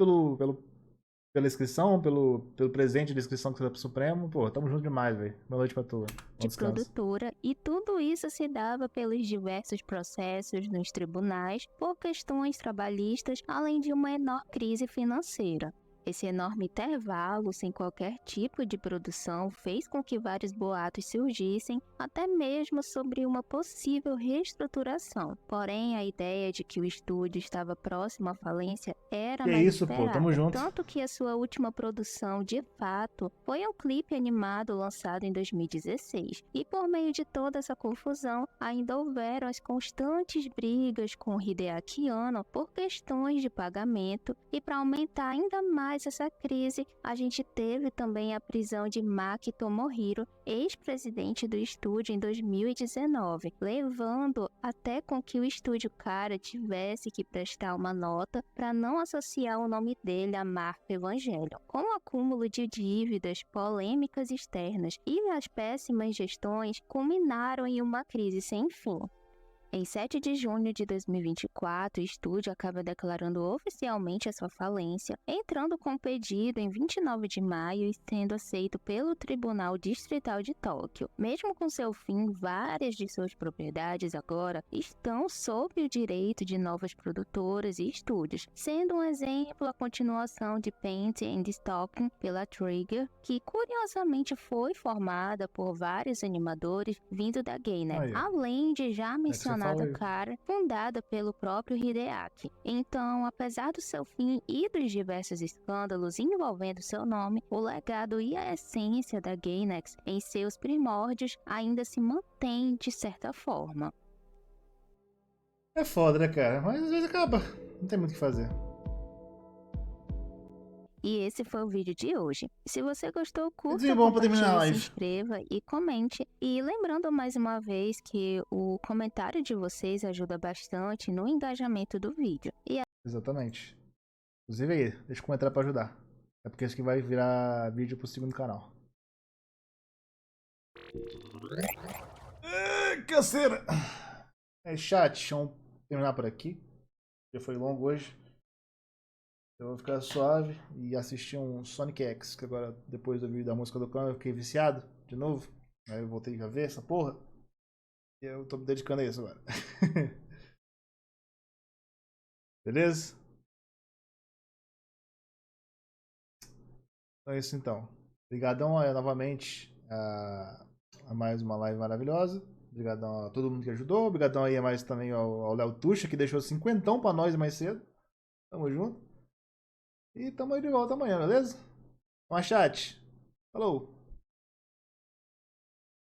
pela inscrição, pelo presente de inscrição que você dá pro Supremo. Pô, tamo junto demais, velho. Boa noite pra tu. de produtora, e tudo isso se dava pelos diversos processos nos tribunais por questões trabalhistas, além de uma enorme crise financeira. Esse enorme intervalo sem qualquer tipo de produção fez com que vários boatos surgissem, até mesmo sobre uma possível reestruturação. Porém, a ideia de que o estúdio estava próximo à falência era Que mais isso, pô, esperada. tamo junto. Tanto que a sua última produção, de fato, foi um clipe animado lançado em 2016. E por meio de toda essa confusão, ainda houveram as constantes brigas com Hideaki Anno por questões de pagamento, e para aumentar ainda mais essa crise, a gente teve também a prisão de Maki Tomohiro, ex-presidente do estúdio, em 2019, levando até com que o estúdio Kara tivesse que prestar uma nota para não associar o nome dele à marca Evangelion. Com o acúmulo de dívidas, polêmicas externas e as péssimas gestões, culminaram em uma crise sem fim. Em 7 de junho de 2024, o estúdio acaba declarando oficialmente a sua falência, entrando com pedido em 29 de maio e sendo aceito pelo Tribunal Distrital de Tóquio. Mesmo com seu fim, várias de suas propriedades agora estão sob o direito de novas produtoras e estúdios, sendo um exemplo a continuação de Paint and Stocking pela Trigger, que curiosamente foi formada por vários animadores vindo da Gainax, além de já mencionada Kara, fundada pelo próprio Hideaki. Então, apesar do seu fim e dos diversos escândalos envolvendo seu nome, o legado e a essência da Gainax em seus primórdios ainda se mantém de certa forma. É foda, né, cara? Mas às vezes acaba. Não tem muito o que fazer. E esse foi o vídeo de hoje. Se você gostou, curta, Bom pra terminar a compartilhe, se live. inscreva e comente. E lembrando mais uma vez que o comentário de vocês ajuda bastante no engajamento do vídeo. Exatamente. Inclusive aí, deixa eu comentar pra ajudar. É porque isso que vai virar vídeo pro segundo canal. Canseira! Chat, vamos terminar por aqui. Já foi longo hoje. Eu vou ficar suave e assistir um Sonic X, que agora, depois do vídeo da música do cão, eu fiquei viciado de novo. Aí eu voltei a ver essa porra. E eu tô me dedicando a isso agora. Beleza? Então é isso então. Obrigadão novamente a mais uma live maravilhosa. Obrigadão a todo mundo que ajudou. Obrigadão aí a mais também ao Léo Tuxa, que deixou 50 pra nós mais cedo. Tamo junto. E tamo aí de volta amanhã, beleza? Uma chat. Falou!